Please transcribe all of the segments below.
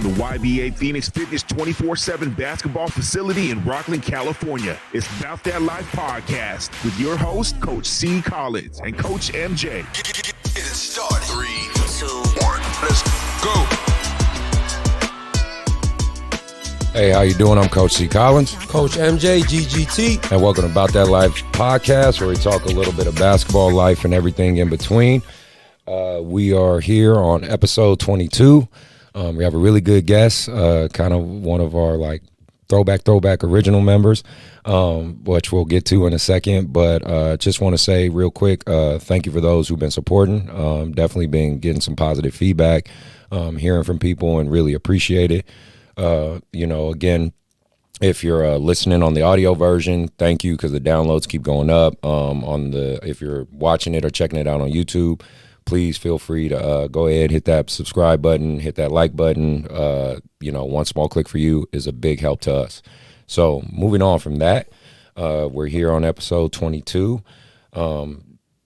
from the YBA Phoenix Fitness 24/7 basketball facility in Rockland, California. It's Bout That Life podcast with your host, Coach C. Collins and Coach MJ. Get it started. 3, 2, 1, let's go. Hey, how you doing? I'm Coach C. Collins. Coach MJ, GGT. And welcome to About That Life podcast, where we talk a little bit of basketball, life, and everything in between. We are here on episode 22. We have a really good guest, kind of one of our like throwback original members, which we'll get to in a second. But just want to say real quick, thank you for those who've been supporting. Definitely been getting some positive feedback, hearing from people, and really appreciate it. Again, if you're listening on the audio version, thank you, because the downloads keep going up. If you're watching it or checking it out on YouTube, please feel free to go ahead, hit that subscribe button, hit that like button. One small click for you is a big help to us. So moving on from that, we're here on episode 22.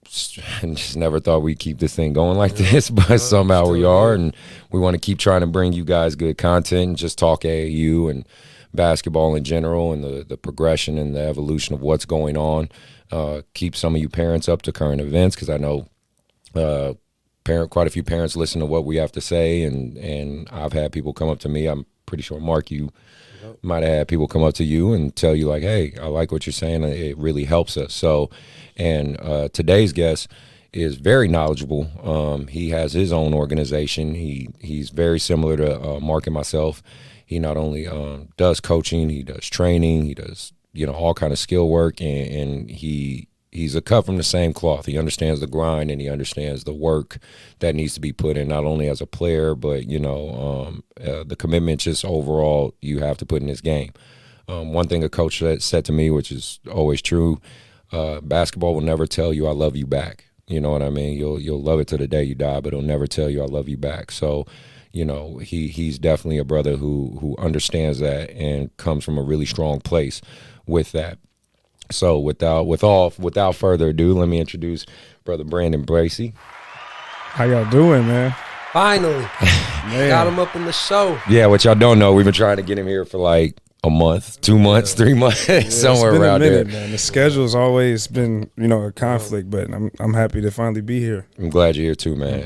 Just never thought we'd keep this thing going like this, but somehow we are, and we want to keep trying to bring you guys good content and just talk AAU and basketball in general and the progression and the evolution of what's going on. Keep some of you parents up to current events, because I know quite a few parents listen to what we have to say, and I've had people come up to me. I'm pretty sure, Mark, you might have had people come up to you and tell you like, hey, I like what you're saying. It really helps us. So, and today's guest is very knowledgeable. He has his own organization. He's very similar to Mark and myself. He not only does coaching, he does training, he does, all kind of skill work, and he's a cut from the same cloth. He understands the grind, and he understands the work that needs to be put in, not only as a player, but, the commitment just overall you have to put in this game. One thing a coach said to me, which is always true, basketball will never tell you I love you back. You know what I mean? You'll love it to the day you die, but it'll never tell you I love you back. So, he's definitely a brother who understands that and comes from a really strong place with that. So without further ado, let me introduce Brother Brandon Bracy. How y'all doing, man? Finally. Man. Got him up in the show. Yeah, what y'all don't know, we've been trying to get him here for like a month, 2 months, 3 months, somewhere it's been around a minute, there. Man. The schedule's always been, a conflict, but I'm happy to finally be here. I'm glad you're here too, man.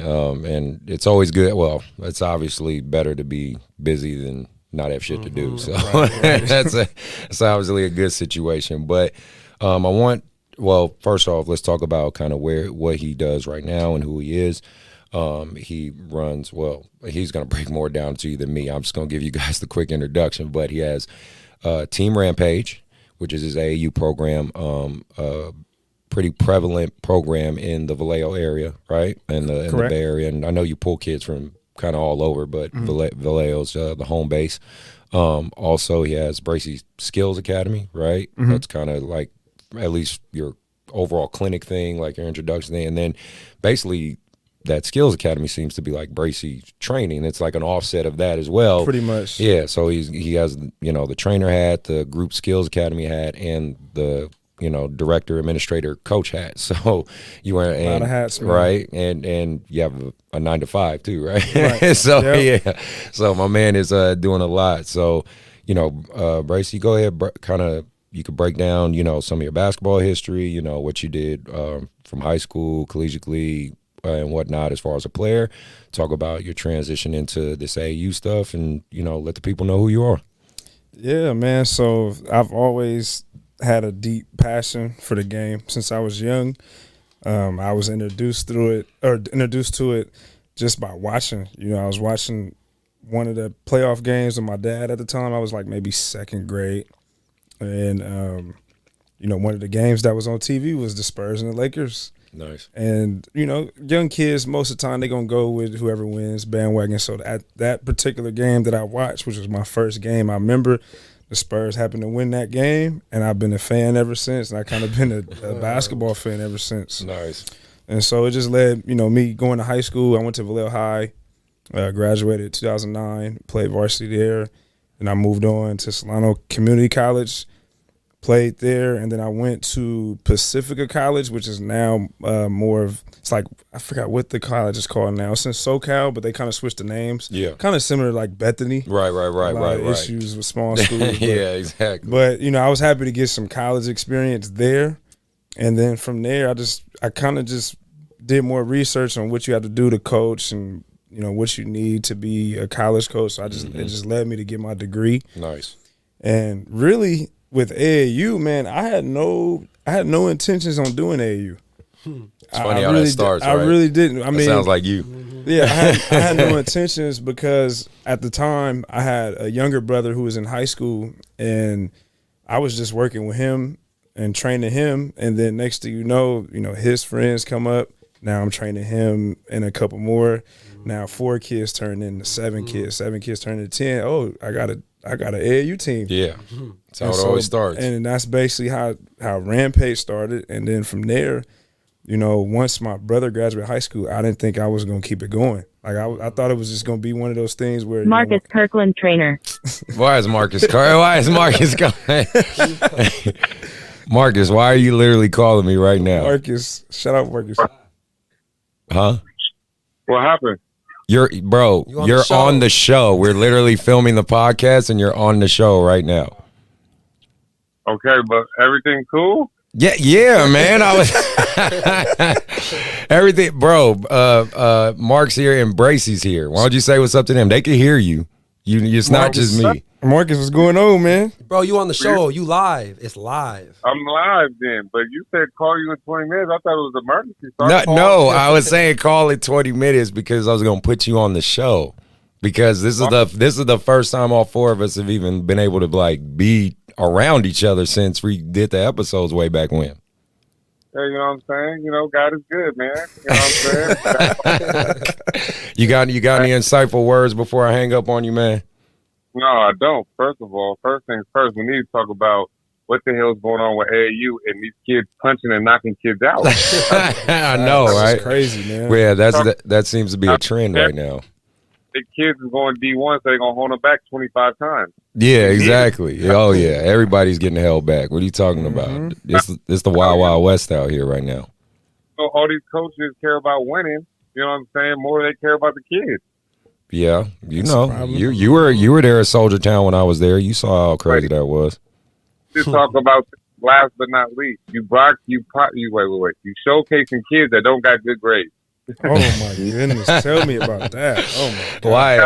And it's always good. Well, it's obviously better to be busy than not have shit to do. So right. that's obviously a good situation. But first off, let's talk about kind of what he does right now and who he is. He runs, he's going to break more down to you than me. I'm just going to give you guys the quick introduction, but he has Team Rampage, which is his AAU program, a pretty prevalent program in the Vallejo area, right? In the Bay Area. And I know you pull kids from kind of all over, but Vallejo's the home base. Also, he has Bracy Skills Academy, right? Mm-hmm. That's kind of like at least your overall clinic thing, like your introduction thing. And then basically that Skills Academy seems to be like Bracy training. It's like an offset of that as well. Pretty much. Yeah, so he has, the trainer hat, the group Skills Academy hat, and the director, administrator, coach hat. So you wear a lot of hats, man. Right? And you have a 9 to 5 too, right? So yep. Yeah. So my man is doing a lot. So, Bracy, go ahead, you could break down, some of your basketball history, what you did from high school, collegiately, and whatnot as far as a player. Talk about your transition into this AAU stuff, and, let the people know who you are. Yeah, man. So I've always had a deep passion for the game since I was young. I was introduced to it just by watching. I was watching one of the playoff games with my dad at the time. I was like maybe second grade. And, one of the games that was on TV was the Spurs and the Lakers. Nice. And, young kids, most of the time, they're going to go with whoever wins, bandwagon. So that particular game that I watched, which was my first game, I remember the Spurs happened to win that game, and I've been a fan ever since, and I kind of been a basketball fan ever since. Nice. And so it just led, me going to high school. I went to Vallejo High, graduated in 2009, played varsity there, and I moved on to Solano Community College, played there, and then I went to Pacifica College, which is now more of, it's like, I forgot what the college is called now. It's in SoCal, but they kind of switched the names. Yeah. Kind of similar to like Bethany. Right. Issues with small schools. But, yeah, exactly. But, I was happy to get some college experience there. And then from there, I kind of just did more research on what you have to do to coach and, what you need to be a college coach. So it just led me to get my degree. Nice. And really, with AAU, man, I had no intentions on doing AAU. It's funny how that starts. I really didn't. I mean, sounds like you. Yeah, I had no intentions because at the time I had a younger brother who was in high school, and I was just working with him and training him. And then next thing you know, his friends come up. Now I'm training him and a couple more. Now 4 kids turn into 7 kids. 7 kids turn into 10. Oh, I got an AAU team. Yeah, that's how it always starts. And that's basically how Rampage started. And then from there, once my brother graduated high school, I didn't think I was going to keep it going. Like I thought it was just going to be one of those things where Marcus Kirkland trainer. Why is Marcus coming? Marcus, why are you literally calling me right now? Marcus, shout out Marcus. Huh? What happened? You're on the show. We're literally filming the podcast, and you're on the show right now. Okay, but everything cool? Yeah, man. I was everything, bro. Mark's here and Bracy's here. Why don't you say what's up to them? They can hear you. It's not just me. Marcus, what's going on, man? Bro, you on the show. You live. It's live. I'm live then, but you said call you in 20 minutes. I thought it was an emergency. So No, I was saying call it 20 minutes because I was going to put you on the show. Because this is the first time all 4 of us have even been able to be around each other since we did the episodes way back when. Hey, you know what I'm saying? God is good, man. You know what I'm saying? You got any insightful words before I hang up on you, man? No, I don't. First of all, first things first, we need to talk about what the hell's going on with AAU and these kids punching and knocking kids out. I know, right? That's crazy, man. Well, yeah, that seems to be a trend right now. The kids is going D1, so they're going to hold them back 25 times. Yeah, exactly. Oh, yeah. Everybody's getting held back. What are you talking about? It's the Wild Wild West out here right now. So all these coaches care about winning. You know what I'm saying? More they care about the kids. Yeah, you were there at Soldier Town when I was there. You saw how crazy that was. Just talk about last but not least. You showcasing kids that don't got good grades. Oh my goodness! Tell me about that. Oh my God! Why?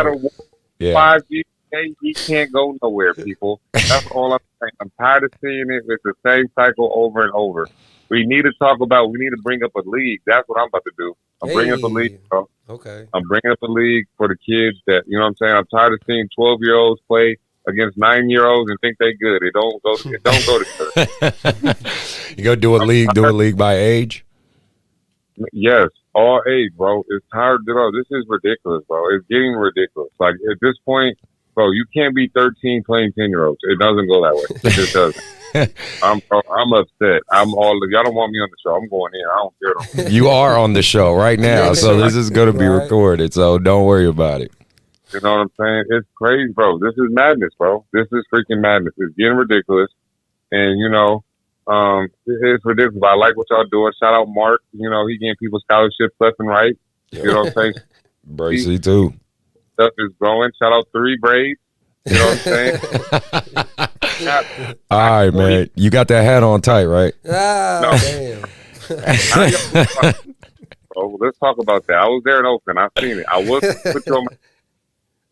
5 GPA, he can't go nowhere, people. That's all I'm saying. I'm tired of seeing it. It's the same cycle over and over. We need to bring up a league. That's what I'm about to do. I'm bringing up a league, bro. Okay. I'm bringing up a league for the kids that, you know what I'm saying? I'm tired of seeing 12-year-olds play against 9-year-olds and think they good. It don't go together. You go do a league by age? Yes, all age, bro. It's tired, bro. This is ridiculous, bro. It's getting ridiculous. Like, at this point, bro, you can't be 13 playing 10-year-olds. It doesn't go that way. It just doesn't. I'm upset. Y'all don't want me on the show. I'm going in. I don't care. You are on the show right now, so this is going to be recorded. So don't worry about it. You know what I'm saying? It's crazy, bro. This is madness, bro. This is freaking madness. It's getting ridiculous, and it's ridiculous. But I like what y'all doing. Shout out Mark. He getting people scholarships left and right. You know what I'm saying? Bracy too. Stuff is growing. Shout out 3 Braids. You know what I'm saying? All right, man. You got that hat on tight, right? No. Damn. Bro, let's talk about that. I was there in Oakland. I've seen it. I was put you on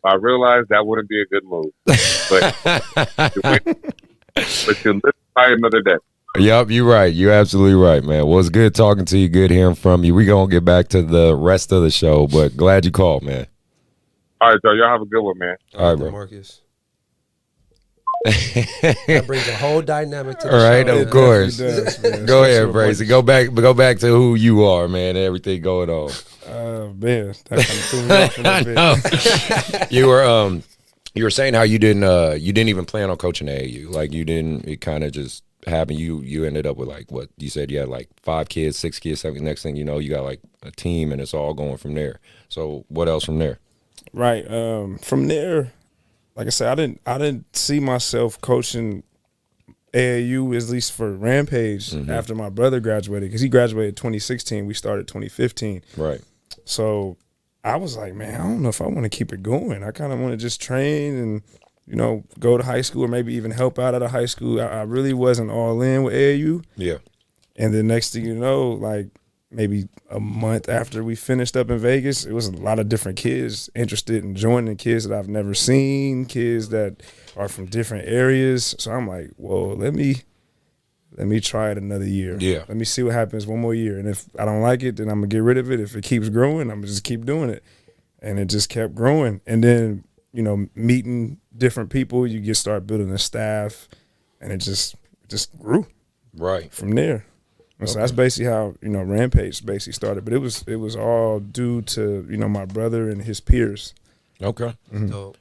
I realized that wouldn't be a good move. But you live by another day. Yep, you're right. You're absolutely right, man. Well, it's good talking to you. Good hearing from you. We're going to get back to the rest of the show, but glad you called, man. All right, y'all have a good one, man. All right, bro. Marcus. That brings a whole dynamic to the show. All right, show. of course. Does, go ahead, Bracy. Go back to who you are, man. Everything going on. Man, that kind of threw me off a bit. You were saying how you didn't even plan on coaching AAU. Like you didn't. It kind of just happened. You ended up with what you said. You had 5 kids, 6 kids. 7. Next thing you know, you got a team, and it's all going from there. So what else from there? Right. From there, like I said, I didn't see myself coaching AAU, at least for Rampage, after my brother graduated, because he graduated 2016. We started 2015. Right. So I was like, man, I don't know if I want to keep it going. I kind of want to just train and, you know, go to high school or maybe even help out at a high school. I really wasn't all in with AAU. Yeah. And then next thing you know, like maybe a month after we finished up in Vegas, it was a lot of different kids interested in joining, kids that I've never seen, kids that are from different areas. So I'm like, whoa, let me try it another year. Yeah. Let me see what happens one more year. And if I don't like it, then I'm going to get rid of it. If it keeps growing, I'm going to just keep doing it. And it just kept growing. And then, you know, meeting different people, you start building a staff, and it just grew. Right. From there. And so that's basically how, you know, Rampage basically started. But it was all due to, you know, my brother and his peers. Okay. Dope.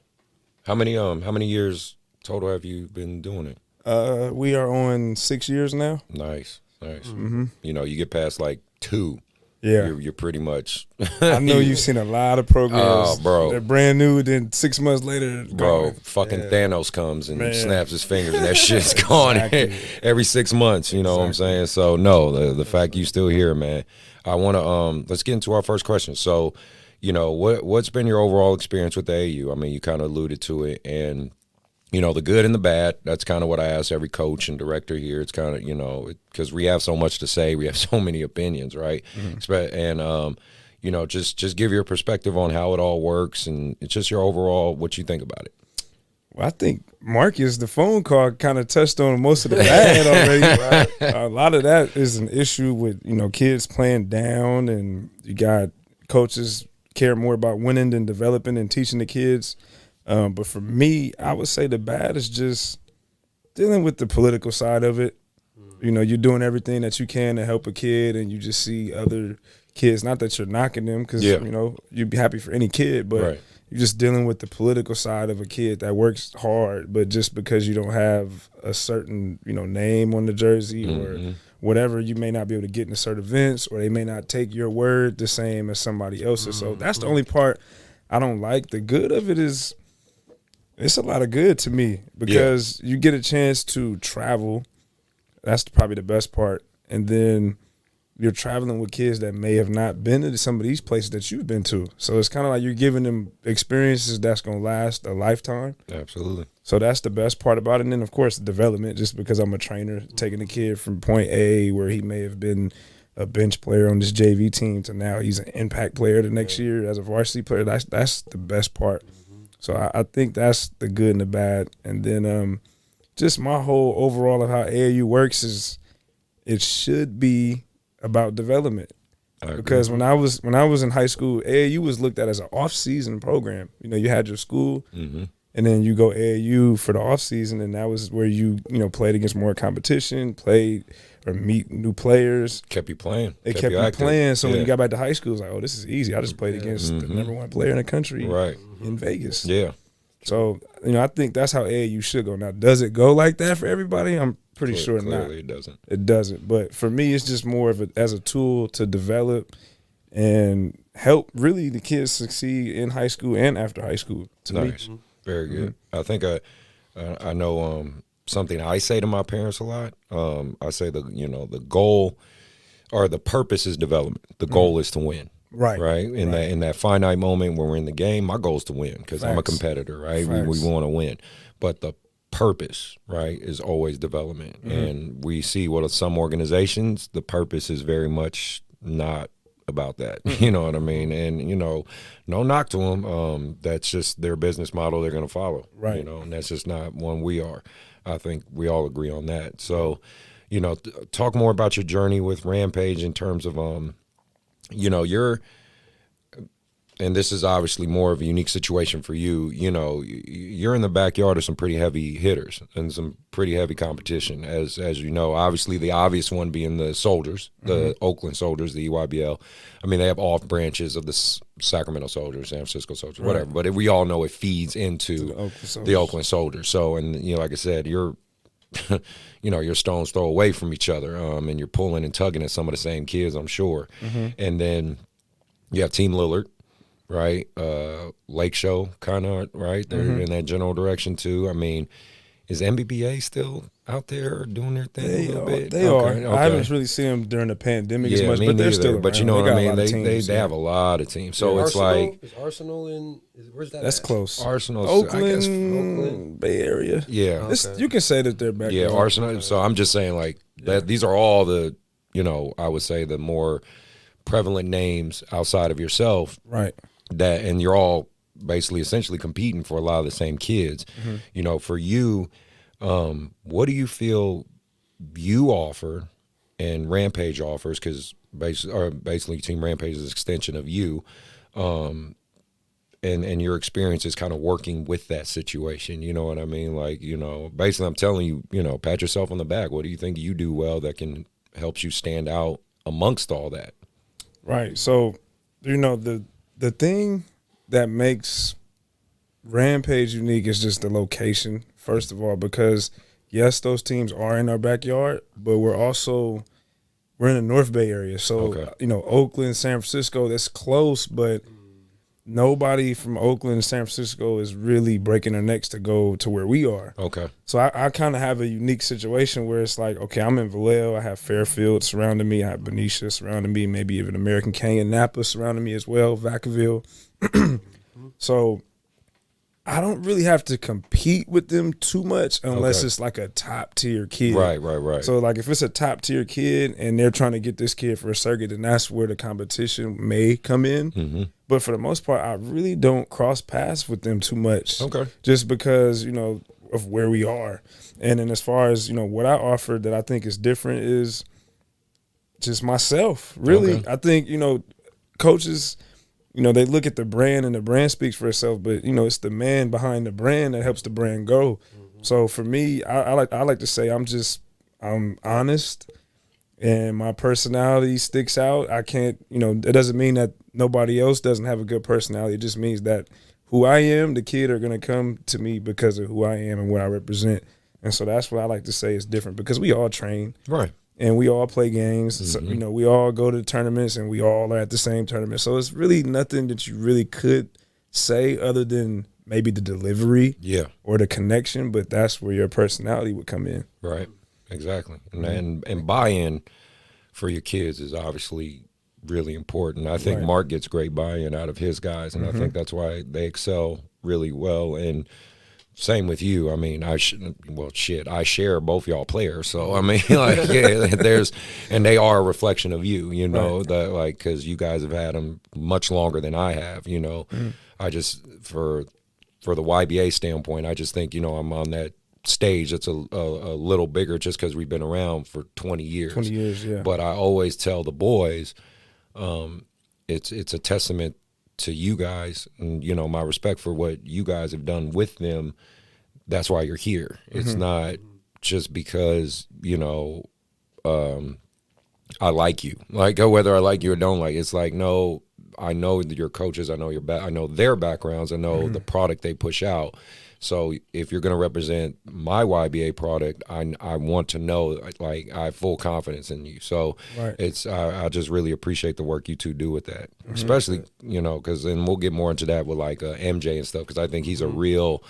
How many years total have you been doing it? We are on 6 years now. Nice. You know, you get past like 2. Yeah. You're pretty much. I know you've seen a lot of programs. Oh, bro. They're brand new, then 6 months later, Bro, gone. fucking Thanos comes and Man. snaps his fingers and that shit's gone every 6 months, you know what I'm saying? So, no, the fact you still here, man. I want to, let's get into our first question. So, you know, what's been your overall experience with the AAU? I mean, you kind of alluded to it, and, you know, the good and the bad, that's kind of what I ask every coach and director here. It's kind of, you know, because we have so much to say. We have so many opinions, right? And, you know, just give your perspective on how it all works, and it's just your overall, what you think about it. Well, I think Marcus, the phone call, kind of touched on most of the bad already. A lot of that is an issue with, you know, kids playing down, and you got coaches care more about winning than developing and teaching the kids. But for me, I would say the bad is just dealing with the political side of it. You know, you're doing everything that you can to help a kid, and you just see other kids, not that you're knocking them, because, you know, you'd be happy for any kid, but you're just dealing with the political side of a kid that works hard, but just because you don't have a certain, you know, name on the jersey or whatever, you may not be able to get into certain events, or they may not take your word the same as somebody else's. So that's the only part I don't like. The good of it is, it's a lot of good to me, because you get a chance to travel. That's probably the best part. And then you're traveling with kids that may have not been to some of these places that you've been to. So it's kind of like you're giving them experiences that's going to last a lifetime. Absolutely. So that's the best part about it. And then, of course, development, just because I'm a trainer, taking a kid from point A where he may have been a bench player on this JV team to now he's an impact player the next year as a varsity player. That's the best part. So I think that's the good and the bad. And then just my whole overall of how AAU works is it should be about development. Because when I was in high school, AAU was looked at as an off-season program. You know, you had your school, and then you go AAU for the off-season, and that was where you know, played against more competition, played or meet new players. Kept you playing. It kept you playing. So when you got back to high school, it was like, oh, this is easy. I just played against the #1 player in the country in Vegas. Yeah. So, you know, I think that's how AAU should go. Now, does it go like that for everybody? I'm pretty sure not. Clearly it doesn't. It doesn't. But for me, it's just more of as a tool to develop and help really the kids succeed in high school and after high school. Nice. Very good. I think I know something I say to my parents a lot. I say the goal or the purpose is development. The goal is to win. Right. In that finite moment when we're in the game, my goal is to win because I'm a competitor, right? We want to win. But the purpose, right, is always development. And we see some organizations, the purpose is very much not about that. You know what I mean? And, you know, no knock to them. That's just their business model they're going to follow. Right. You know, and that's just not one we are. I think we all agree on that. So, you know, talk more about your journey with Rampage in terms of, you know, and this is obviously more of a unique situation for you, you know, you're in the backyard of some pretty heavy hitters and some pretty heavy competition, as you know. Obviously, the obvious one being the Soldiers, the Oakland Soldiers, the EYBL. I mean, they have off branches of the Sacramento Soldiers, San Francisco Soldiers, whatever. But we all know it feeds into the Oakland Soldiers. So, and, you know, like I said, you're you know, your stones throw away from each other, and you're pulling and tugging at some of the same kids, I'm sure. And then you have Team Lillard, right? Lake Show, kind of, right? They're in that general direction too. I mean, is MBBA still out there doing their thing a little bit? They are. I haven't really seen them during the pandemic as much, me but they're neither. still around. But you know what I mean? They Teams, have a lot of teams. So it's Arsenal, like is Arsenal in where's that? that's at? close. Arsenal, Oakland, I guess. Bay Area. Yeah. It's- you can say that they're back. Yeah, Arsenal. So I'm just saying, like, that these are all the, I would say the more prevalent names outside of yourself. Right. That, and you're all basically essentially competing for a lot of the same kids. For you, what do you feel you offer and Rampage offers? Because basically Team Rampage is an extension of you. And your experience is kind of working with that situation. You know what I mean? Like, basically I'm telling you, pat yourself on the back. What do you think you do well that can helps you stand out amongst all that? Right. So, the thing that makes Rampage unique is just the location, first of all, because yes, those teams are in our backyard, but we're in the North Bay area. So, Oakland, San Francisco, that's close, but nobody from Oakland and San Francisco is really breaking their necks to go to where we are. Okay. So I kind of have a unique situation where it's like, okay, I'm in Vallejo. I have Fairfield surrounding me. I have Benicia surrounding me, maybe even American Canyon, Napa surrounding me as well, Vacaville. So I don't really have to compete with them too much unless it's like a top-tier kid. Right. So, like, if it's a top-tier kid and they're trying to get this kid for a circuit, then that's where the competition may come in. But for the most part, I really don't cross paths with them too much. Okay. Just because, of where we are. And then as far as, what I offer that I think is different is just myself, really. Okay. I think, coaches – they look at the brand and the brand speaks for itself, but it's the man behind the brand that helps the brand grow. So for me, I like to say I'm honest and my personality sticks out. I can't, it doesn't mean that nobody else doesn't have a good personality. It just means that who I am, the kid are going to come to me because of who I am and what I represent. And so that's what I like to say is different because we all train. Right. And we all play games. So, we all go to tournaments and we all are at the same tournament. So it's really nothing that you really could say other than maybe the delivery or the connection, but that's where your personality would come in. Right. Exactly. And buy-in for your kids is obviously really important. I think Mark gets great buy-in out of his guys, and I think that's why they excel really well. And same with you. I mean, I share both y'all players. So, I mean, and they are a reflection of you, that like, because you guys have had them much longer than I have, I just, for the YBA standpoint, I just think, I'm on that stage that's a little bigger just because we've been around for 20 years. 20 years, yeah. But I always tell the boys, it's a testament to you guys and, my respect for what you guys have done with them. That's why you're here. It's not just because, I like you. Like, whether I like you or don't like, it's like, no, I know your coaches, I know I know their backgrounds, I know the product they push out. So if you're going to represent my YBA product, I want to know, like, I have full confidence in you. So I just really appreciate the work you two do with that, especially, because then we'll get more into that with like MJ and stuff, because I think he's a real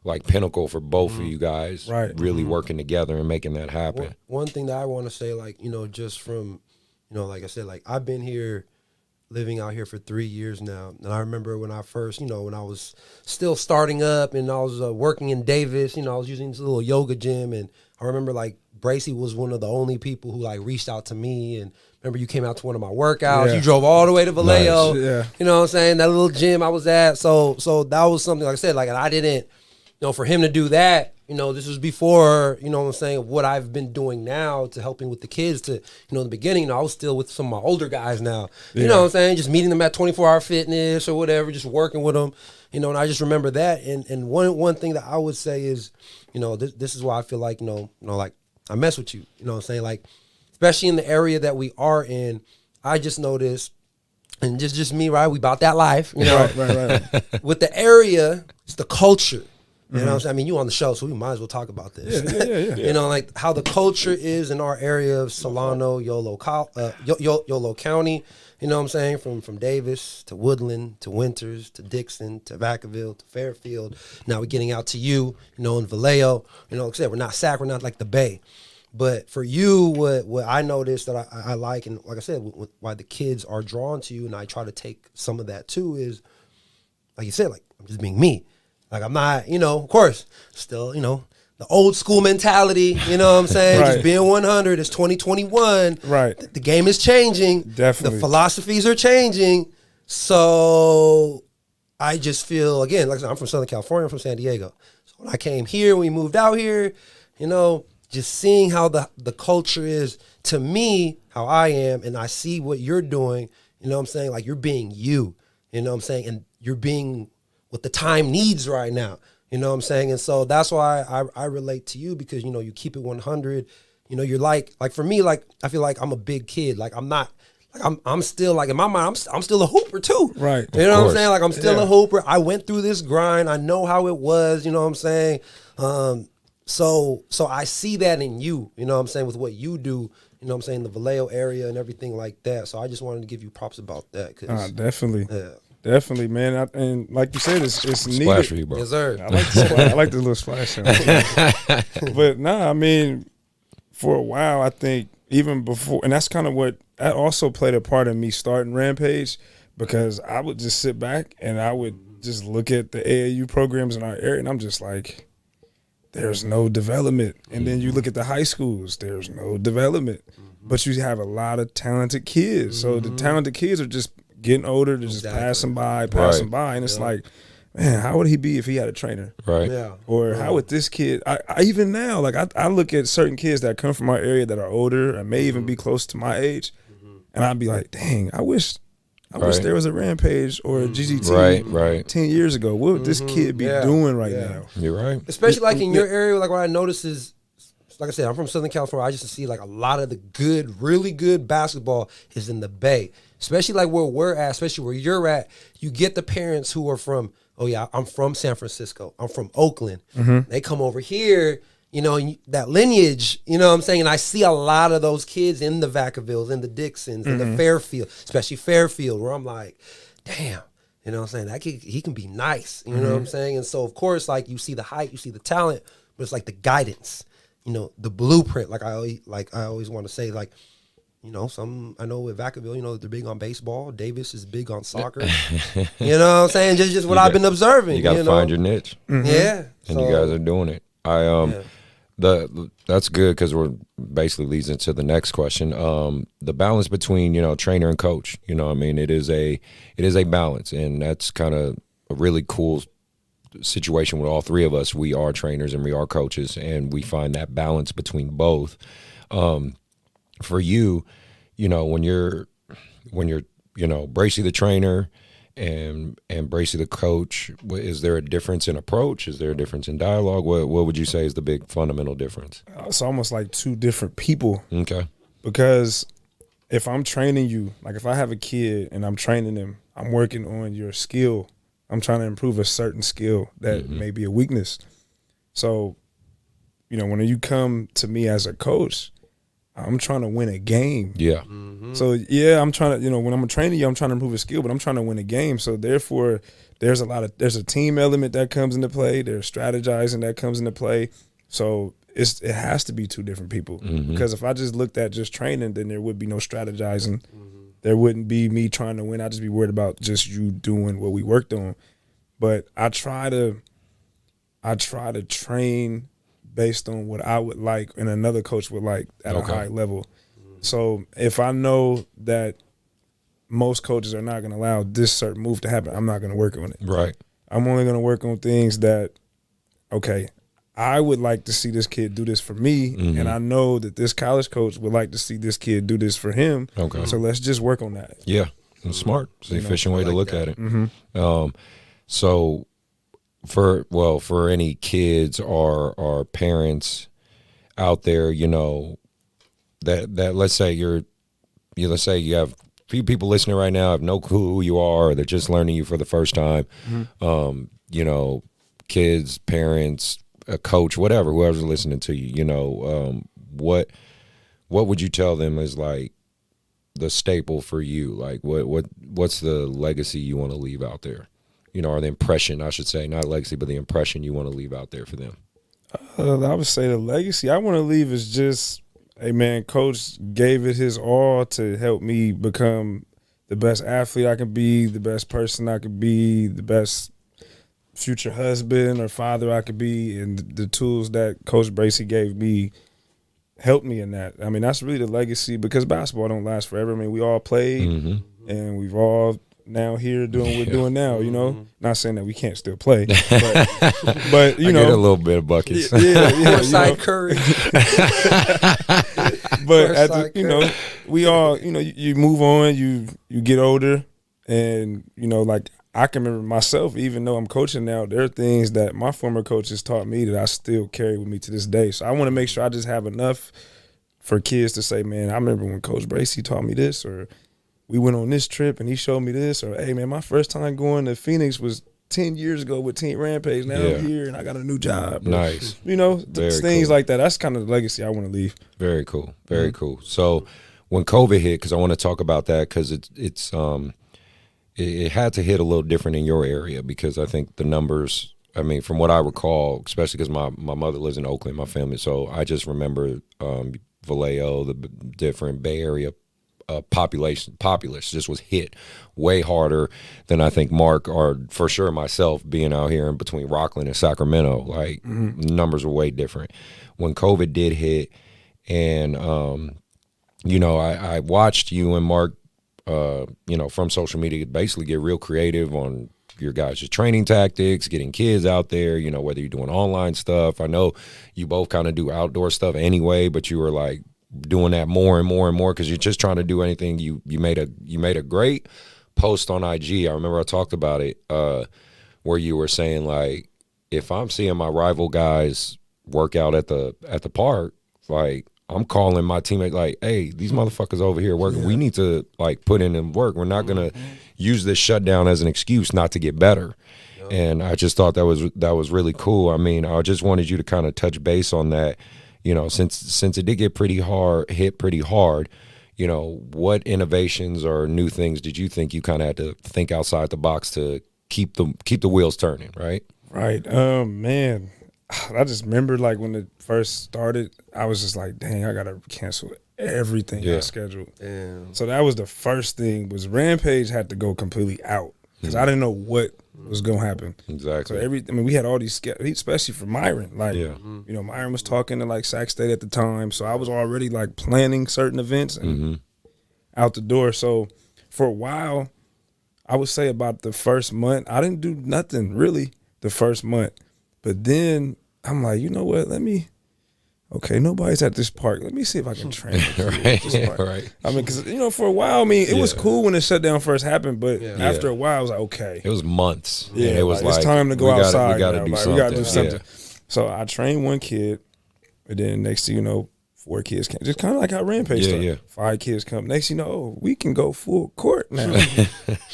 like pinnacle for both of you guys really working together and making that happen. One thing that I want to say, like, just from, like I said, like I've been here living out here for 3 years now. And I remember when I first, when I was still starting up and I was working in Davis, I was using this little yoga gym. And I remember like Bracy was one of the only people who like reached out to me. And remember you came out to one of my workouts. You drove all the way to Vallejo. Nice. Yeah. You know what I'm saying? That little gym I was at. So that was something, like I said, like, and I didn't, for him to do that, this was before, what I'm saying, what I've been doing now to helping with the kids to, in the beginning, I was still with some of my older guys now, you know what I'm saying, just meeting them at 24-hour fitness or whatever, just working with them, and I just remember that. And one thing that I would say is, this is why I feel like, like I mess with you, what I'm saying, like, especially in the area that we are in, I just noticed, and just me, right, we about that life, Right. with the area, it's the culture. You know what I'm saying? I mean, you on the show, so we might as well talk about this. Yeah. Like how the culture is in our area of Solano, Yolo County. You know what I'm saying? From Davis to Woodland to Winters to Dixon to Vacaville to Fairfield. Now we're getting out to you know, in Vallejo. You know, like I said, we're not SAC, we're not like the Bay. But for you, what I noticed that I like, and like I said, why the kids are drawn to you, and I try to take some of that too, is, like you said, like, I'm just being me. Like, I'm not, you know, of course, still, you know, the old school mentality, you know what I'm saying? Right. Just being 100, it's 2021. Right. The game is changing. Definitely. The philosophies are changing. So I just feel, again, like I said, I'm from Southern California, I'm from San Diego. So when I came here, we moved out here, you know, just seeing how the culture is, to me, how I am, and I see what you're doing, you know what I'm saying? Like, you're being you, you know what I'm saying? And you're being what the time needs right now, you know what I'm saying? And so that's why I relate to you, because, you know, you keep it 100. You know, you're like for me, like, I feel like I'm a big kid. Like, I'm not, like, I'm still, like, in my mind, I'm still a hooper too. Right. You know what I'm saying? Like, I'm still a hooper. I went through this grind. I know how it was, you know what I'm saying? So I see that in you, you know what I'm saying, with what you do, you know what I'm saying, the Vallejo area and everything like that. So I just wanted to give you props about that. Definitely. Yeah. Definitely, man. And like you said, it's needed. Splash for you, bro. Yes, sir. I like the little splash sound. But nah, I mean, for a while, I think even before, and that's kind of what, that also played a part in me starting Rampage, because I would just sit back and I would just look at the AAU programs in our area, and I'm just like, there's no development. And then you look at the high schools, there's no development. But you have a lot of talented kids. So the talented kids are just getting older, they're just passing by. And it's like, man, how would he be if he had a trainer? Right. Yeah. Or how would this kid, I even now, like, I look at certain kids that come from our area that are older and may even be close to my age, and I'd be like, dang, I wish there was a Rampage or a GGT 10 years ago. What would this kid be doing right now? You're right. Especially like in your area, like what I notice is, like I said, I'm from Southern California. I just see like a lot of the good, really good basketball is in the Bay. Especially like where we're at, especially where you're at. You get the parents who are from, oh yeah, I'm from San Francisco. I'm from Oakland. They come over here, you know, and that lineage, you know what I'm saying? And I see a lot of those kids in the Vacavilles, in the Dixons, in the Fairfield, especially Fairfield, where I'm like, damn, you know what I'm saying? That kid, he can be nice, you know what I'm saying? And so, of course, like, you see the height, you see the talent, but it's like the guidance, you know, the blueprint, like I always want to say, like, you know, I know with Vacaville, you know, they're big on baseball. Davis is big on soccer. You know what I'm saying? Just what I've been observing. You got to find your niche. Yeah. And you guys are doing it. That's good, because we're basically leads into the next question. The balance between, you know, trainer and coach. You know, I mean, it is a balance, and that's kind of a really cool situation with all three of us. We are trainers and we are coaches, and we find that balance between both. For you, you know, when you're, you know, Bracy the trainer and Bracy the coach, is there a difference in approach? Is there a difference in dialogue? What would you say is the big fundamental difference? It's almost like two different people. Okay. Because if I'm training you, like if I have a kid and I'm training them, I'm working on your skill. I'm trying to improve a certain skill that may be a weakness. So, you know, when you come to me as a coach, I'm trying to win a game. Yeah. So, yeah, I'm trying to, you know, when I'm training you, I'm trying to improve a skill, but I'm trying to win a game. So, therefore, there's a team element that comes into play. There's strategizing that comes into play. So, it has to be two different people. Because if I just looked at just training, then there would be no strategizing. There wouldn't be me trying to win. I'd just be worried about just you doing what we worked on. But I try to train based on what I would like and another coach would like at a high level. So if I know that most coaches are not going to allow this certain move to happen, I'm not going to work on it. Right. I'm only going to work on things that, okay, I would like to see this kid do this for me, and I know that this college coach would like to see this kid do this for him. Okay. So let's just work on that. Yeah. It's smart. It's an efficient way to look at it. So for any kids or parents out there, you know, that let's say you have a few people listening right now have no clue who you are, or they're just learning you for the first time. You know, kids, parents, a coach, whatever, whoever's listening to you, you know, what would you tell them is like, the staple for you? Like what's the legacy you want to leave out there? You know, or the impression, I should say, not legacy, but the impression you want to leave out there for them. I would say the legacy I want to leave is just, hey man, Coach gave it his all to help me become the best athlete I could be, the best person I could be, the best future husband or father I could be, and the tools that Coach Bracy gave me helped me in that. I mean, that's really the legacy, because basketball don't last forever. I mean, we all played, and we've all now here doing what we're doing now, you know. Not saying that we can't still play, but you know, get a little bit of buckets. Northside Curry. But you know, we all, you know, you move on, you get older, and you know, like I can remember myself, even though I'm coaching now, there are things that my former coaches taught me that I still carry with me to this day. So I want to make sure I just have enough for kids to say, man, I remember when Coach Bracy taught me this, or we went on this trip and he showed me this, or hey man, my first time going to Phoenix was 10 years ago with Team Rampage. Now I'm here and I got a new job. Nice. You know, things like that. That's kind of the legacy I want to leave. Very cool. Very cool. So when COVID hit, because I want to talk about that, because it had to hit a little different in your area, because I think the numbers, I mean, from what I recall, especially because my mother lives in Oakland, my family, so I just remember Vallejo, the different Bay Area populace just was hit way harder than I think Mark, or for sure myself, being out here in between Rockland and Sacramento. Like numbers were way different when COVID did hit. And you know, I watched you and Mark, you know, from social media basically get real creative on your guys' training tactics, getting kids out there, you know, whether you're doing online stuff. I know you both kind of do outdoor stuff anyway, but you were like doing that more and more and more because you're just trying to do anything. You made a great post on IG. I remember I talked about it, where you were saying, like, if I'm seeing my rival guys work out at the park, like, I'm calling my teammate, like, hey, these motherfuckers over here working. We need to, like, put in them work. We're not going to use this shutdown as an excuse not to get better. And I just thought that was really cool. I mean, I just wanted you to kind of touch base on that. You know, since it did get hit pretty hard, you know, what innovations or new things did you think you kind of had to think outside the box to keep the wheels turning, right? Right. Man, I just remember, like, when it first started, I was just like, dang, I got to cancel everything I scheduled. Damn. So that was the first thing, was Rampage had to go completely out because I didn't know what was going to happen. Exactly. So we had all these, especially for Myron. Like, you know, Myron was talking to, like, Sac State at the time. So I was already, like, planning certain events and out the door. So for a while, I would say about the first month, I didn't do nothing really the first month. But then I'm like, you know what? Nobody's at this park. Let me see if I can train at this park. Right. I mean, because, you know, for a while, I mean, it was cool when the shutdown first happened, but after a while, I was like, okay. It was months. Yeah, and it was like, it's time to go outside. We got to do something. We got to do something. So I trained one kid, and then next thing you know, 4 kids came. Just kind of like how Rampage started. 5 kids come. Next thing you know, we can go full court now.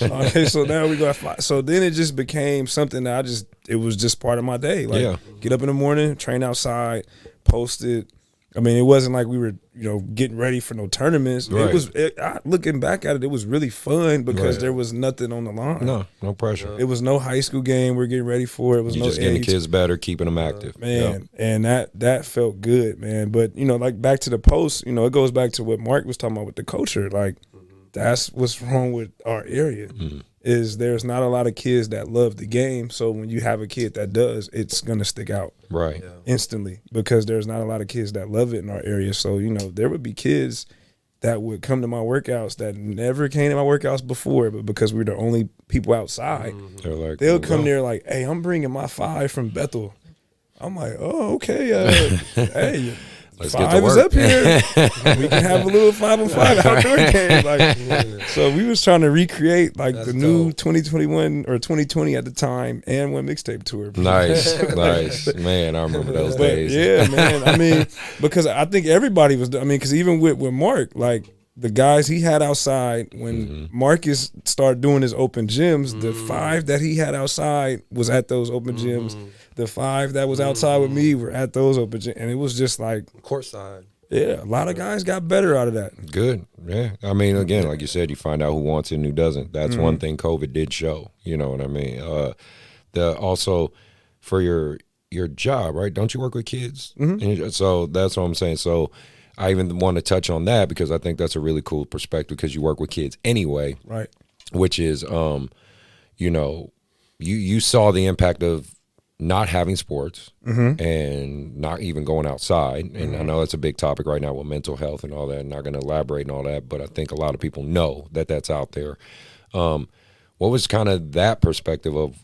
Okay, so now we got 5. So then it just became something that it was just part of my day. Like, get up in the morning, train outside, post it. I mean, it wasn't like we were, you know, getting ready for no tournaments. Right. Looking back at it, it was really fun because there was nothing on the line. No pressure. It was no high school game we're getting ready for. It was no just getting the kids better, keeping them active. Man, and that felt good, man. But, you know, like, back to the post, you know, it goes back to what Mark was talking about with the culture. Like, that's what's wrong with our area. Is there's not a lot of kids that love the game. So when you have a kid that does, it's going to stick out instantly, because there's not a lot of kids that love it in our area. So, you know, there would be kids that would come to my workouts that never came to my workouts before, but because we're the only people outside, they'll come there like, hey, I'm bringing my 5 from Bethel. I'm like, oh, okay. Hey, Let's 5 is up here. We can have a little 5-on-5 outdoor game. Like, so we was trying to recreate, like, the new 2021 or 2020 at the time and one mixtape tour. Nice. Man, I remember those days. Yeah, man. I mean, because I think everybody was. I mean, because even with Mark, like, the guys he had outside when Marcus started doing his open gyms, the 5 that he had outside was at those open gyms. The 5 that was outside with me were at those open gyms. And it was just like courtside. Yeah, a lot of guys got better out of that. Good. Yeah. I mean, again, like you said, you find out who wants it and who doesn't. That's one thing COVID did show. You know what I mean? Also for your job, right? Don't you work with kids? And so that's what I'm saying. So I even want to touch on that because I think that's a really cool perspective because you work with kids anyway. Right. Which is, you know, you saw the impact of not having sports and not even going outside. And I know that's a big topic right now with mental health and all that. I'm not going to elaborate and all that, but I think a lot of people know that that's out there. What was kind of that perspective of,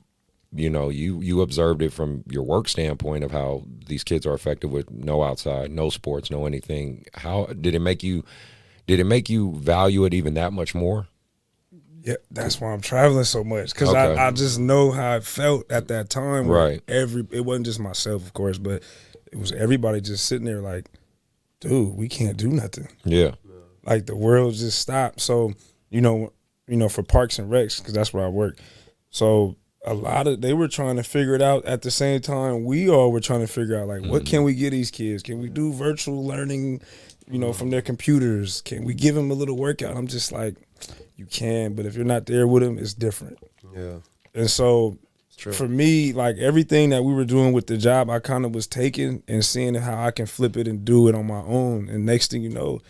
you know, you observed it from your work standpoint of how these kids are affected with no outside, no sports, no anything. How did it make you value it even that much more? Yeah, that's why I'm traveling so much because I just know how it felt at that time. Right. It wasn't just myself, of course, but it was everybody just sitting there like, dude, we can't do nothing. Yeah. Like the world just stopped. So, you know, for Parks and Recs, because that's where I work. So they were trying to figure it out at the same time we all were trying to figure out, like, what can we get these kids? Can we do virtual learning, you know, from their computers? Can we give them a little workout? I'm just like, you can, but if you're not there with them, it's different. Yeah. And so for me, like everything that we were doing with the job, I kind of was taking and seeing how I can flip it and do it on my own. And next thing you know,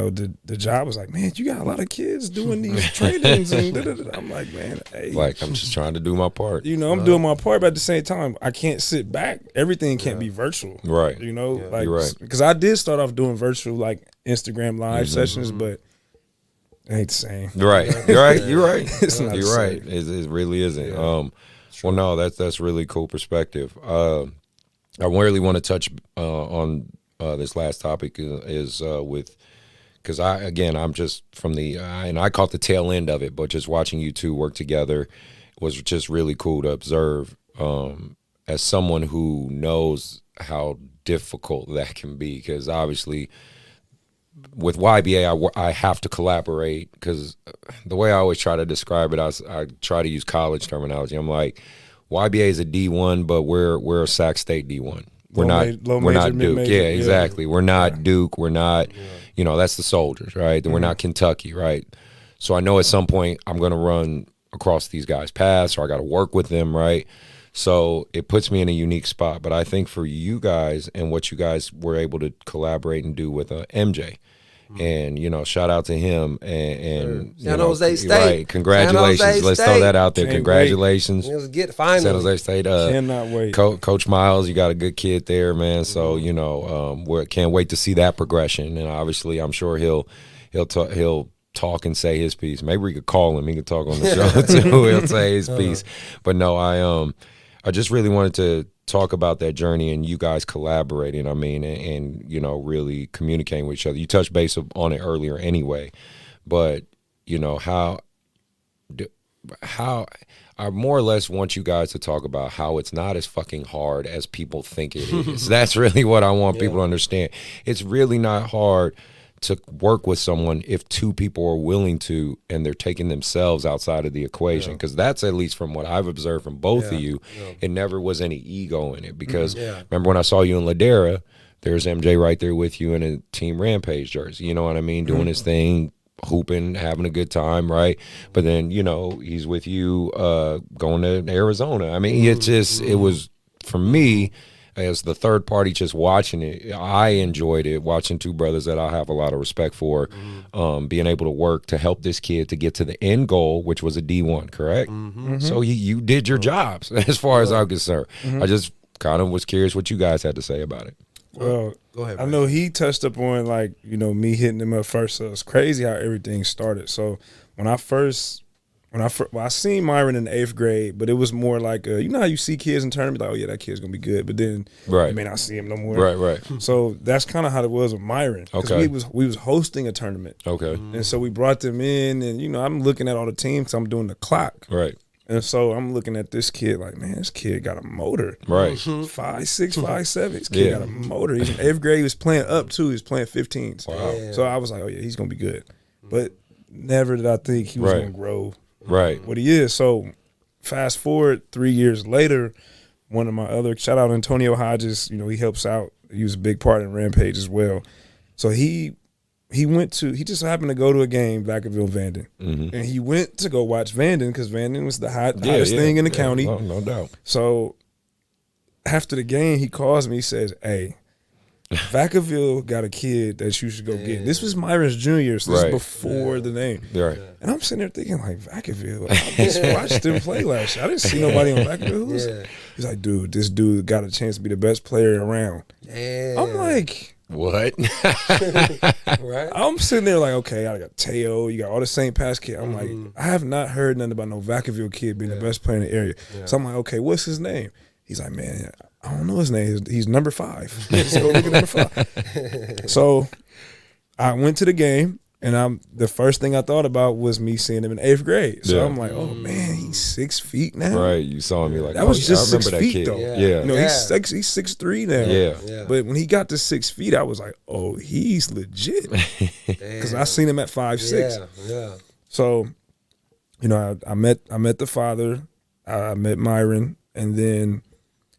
the job was like, man, you got a lot of kids doing these trainings. And I'm like, man, hey. Like, I'm just trying to do my part. You know, I'm doing my part, but at the same time, I can't sit back. Everything can't be virtual. Right. You know, like, you're right. Because I did start off doing virtual, like, Instagram live sessions, but it ain't the same. Right. You're right. You're right. It's not You're the right. It really isn't. Well, no, that's really cool perspective. I really want to touch on this last topic is with, because I'm just from and I caught the tail end of it, but just watching you two work together was just really cool to observe as someone who knows how difficult that can be, because obviously with YBA, I have to collaborate, because the way I always try to describe it, I try to use college terminology. I'm like, YBA is a D1, but we're a Sac State D1. We're not Duke. Yeah, exactly. We're not Duke. We're not, you know, that's the Soldiers, right? And we're not Kentucky, right? So I know at some point I'm going to run across these guys' paths, or I got to work with them, right? So it puts me in a unique spot. But I think for you guys and what you guys were able to collaborate and do with MJ, and, you know, shout out to him and San Jose State. Right. Congratulations. San Jose Let's State. throw that out there. Can't Congratulations. Let's get finally. San Jose State. Cannot wait. Coach Miles, you got a good kid there, man. So, you know, we can't wait to see that progression. And obviously, I'm sure he'll talk and say his piece. Maybe we could call him. He could talk on the show too. He'll say his piece. But no, I just really wanted to talk about that journey and you guys collaborating, I mean, and you know, really communicating with each other. You touched base on it earlier anyway, but you know, how I more or less want you guys to talk about how it's not as fucking hard as people think it is. That's really what I want people to understand. It's really not hard to work with someone if two people are willing to, and they're taking themselves outside of the equation, because that's, at least from what I've observed from both of you, it never was any ego in it, because remember when I saw you in Ladera, there's MJ right there with you in a Team Rampage jersey, you know what I mean, doing his thing, hooping, having a good time, right? But then, you know, he's with you going to Arizona. I mean, it's just, it was, for me, as the third party just watching it, I enjoyed it, watching two brothers that I have a lot of respect for, being able to work to help this kid to get to the end goal, which was a D1, correct? So you did your jobs as far as I'm concerned. I just kind of was curious what you guys had to say about it. Well, go ahead, I know he touched upon, like, you know, me hitting him up first. So it's crazy how everything started. So when I seen Myron in the 8th grade, but it was more like, you know how you see kids in tournaments, like, oh yeah, that kid's gonna be good, but then you may not see him no more. Right. So that's kind of how it was with Myron. Okay. We was hosting a tournament. Okay. And so we brought them in, and you know, I'm looking at all the teams, I'm doing the clock. Right. And so I'm looking at this kid like, man, this kid got a motor. Right. 5'6", 5'7". This kid got a motor. He's in 8th grade. He was playing up too. He was playing 15s. Wow. So I was like, oh yeah, he's gonna be good. But never did I think he was gonna grow. Right. What he is. So fast forward 3 years later, one of my other, shout out Antonio Hodges, you know, he helps out. He was a big part in Rampage as well. So he just happened to go to a game, Vacaville Vanden. Mm-hmm. And he went to go watch Vanden because Vanden was the hottest thing in the county. No doubt. So after the game, he calls me, he says, hey, Vacaville got a kid that you should go get. This was Myron's junior, so this is before the name. Right. And I'm sitting there thinking, like, Vacaville, I just watched him play last year. I didn't see nobody on Vacaville. He's like, dude, this dude got a chance to be the best player around. I'm like, what? Right. I'm sitting there like, okay, I got Teo, you got all the St. Pat's kids. I'm like, I have not heard nothing about no Vacaville kid being the best player in the area. So I'm like, okay, what's his name? He's like, man, I don't know his name. He's number 5. Let's go look at number 5. So I went to the game, and the first thing I thought about was me seeing him in 8th grade. So I'm like, oh man, he's 6 feet now. Right. You saw me like that was just I 6 remember that feet kid. though. Yeah. You know, he's 6'3" now. Yeah. But when he got to 6 feet, I was like, oh, he's legit. Because I seen him at 5'6". Yeah. So, you know, I met the father, I met Myron, and then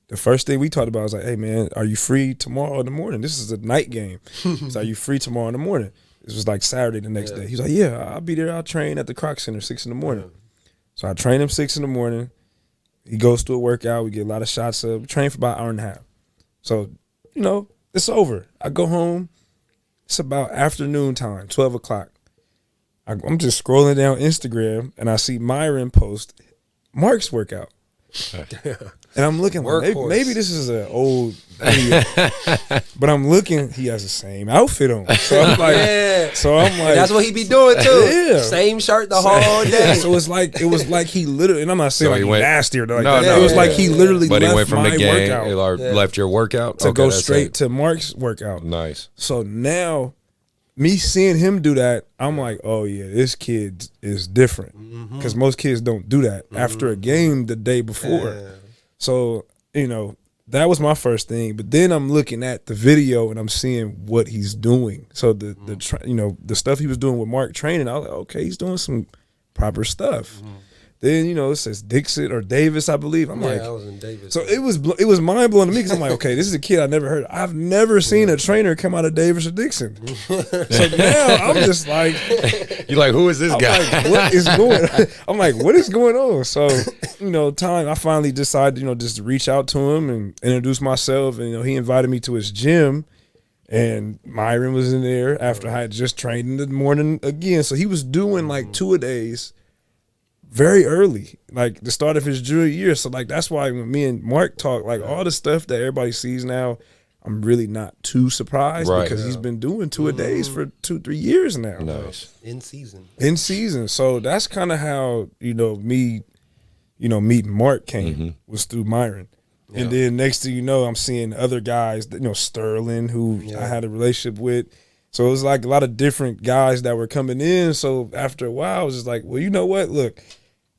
the first thing we talked about was like, hey, man, are you free tomorrow in the morning? This is a night game. He's like, are you free tomorrow in the morning? This was like Saturday the next day. He's like, yeah, I'll be there. I'll train at the Croc Center 6 in the morning. So I train him 6 in the morning. He goes to a workout. We get a lot of shots up. We train for about an hour and a half. So, you know, it's over. I go home. It's about afternoon time, 12 o'clock. I'm just scrolling down Instagram, and I see Myron post Mark's workout. And I'm looking, like, maybe this is an old video. But I'm looking, he has the same outfit on. So I'm like, that's what he be doing too. Yeah. Same shirt the whole day. So it was like he literally, and I'm not saying So he like went, nasty or like no, that. no, It was like he literally but left he went from my the game, workout left your workout to go straight to Mark's workout. Nice. So now, me seeing him do that, I'm like, oh yeah, this kid is different. Because most kids don't do that after a game the day before. So, you know, that was my first thing. But then I'm looking at the video and I'm seeing what he's doing. So the stuff he was doing with Mark training, I was like, okay, he's doing some proper stuff. Then, you know, it says Dixon or Davis, I believe. I'm like, I was in Davis. So it was mind blowing to me because I'm like, okay, this is a kid I never heard of. I've never seen a trainer come out of Davis or Dixon. So now I'm just like, you're like, who is this guy? Like, what is going on? I'm like, what is going on? So, you know, I finally decided, you know, just to reach out to him and introduce myself. And, you know, he invited me to his gym. And Myron was in there after I had just trained in the morning again. So he was doing like 2-a-days very early, like the start of his junior year. So like that's why when me and Mark talk, like all the stuff that everybody sees now, I'm really not too surprised because he's been doing 2-a-days for 2-3 years now. Nice. In season. So that's kind of how, you know, me, you know, meeting Mark came was through Myron. Yeah. And then next thing you know, I'm seeing other guys, you know, Sterling, who I had a relationship with. So it was like a lot of different guys that were coming in. So after a while, I was just like, well, you know what? Look,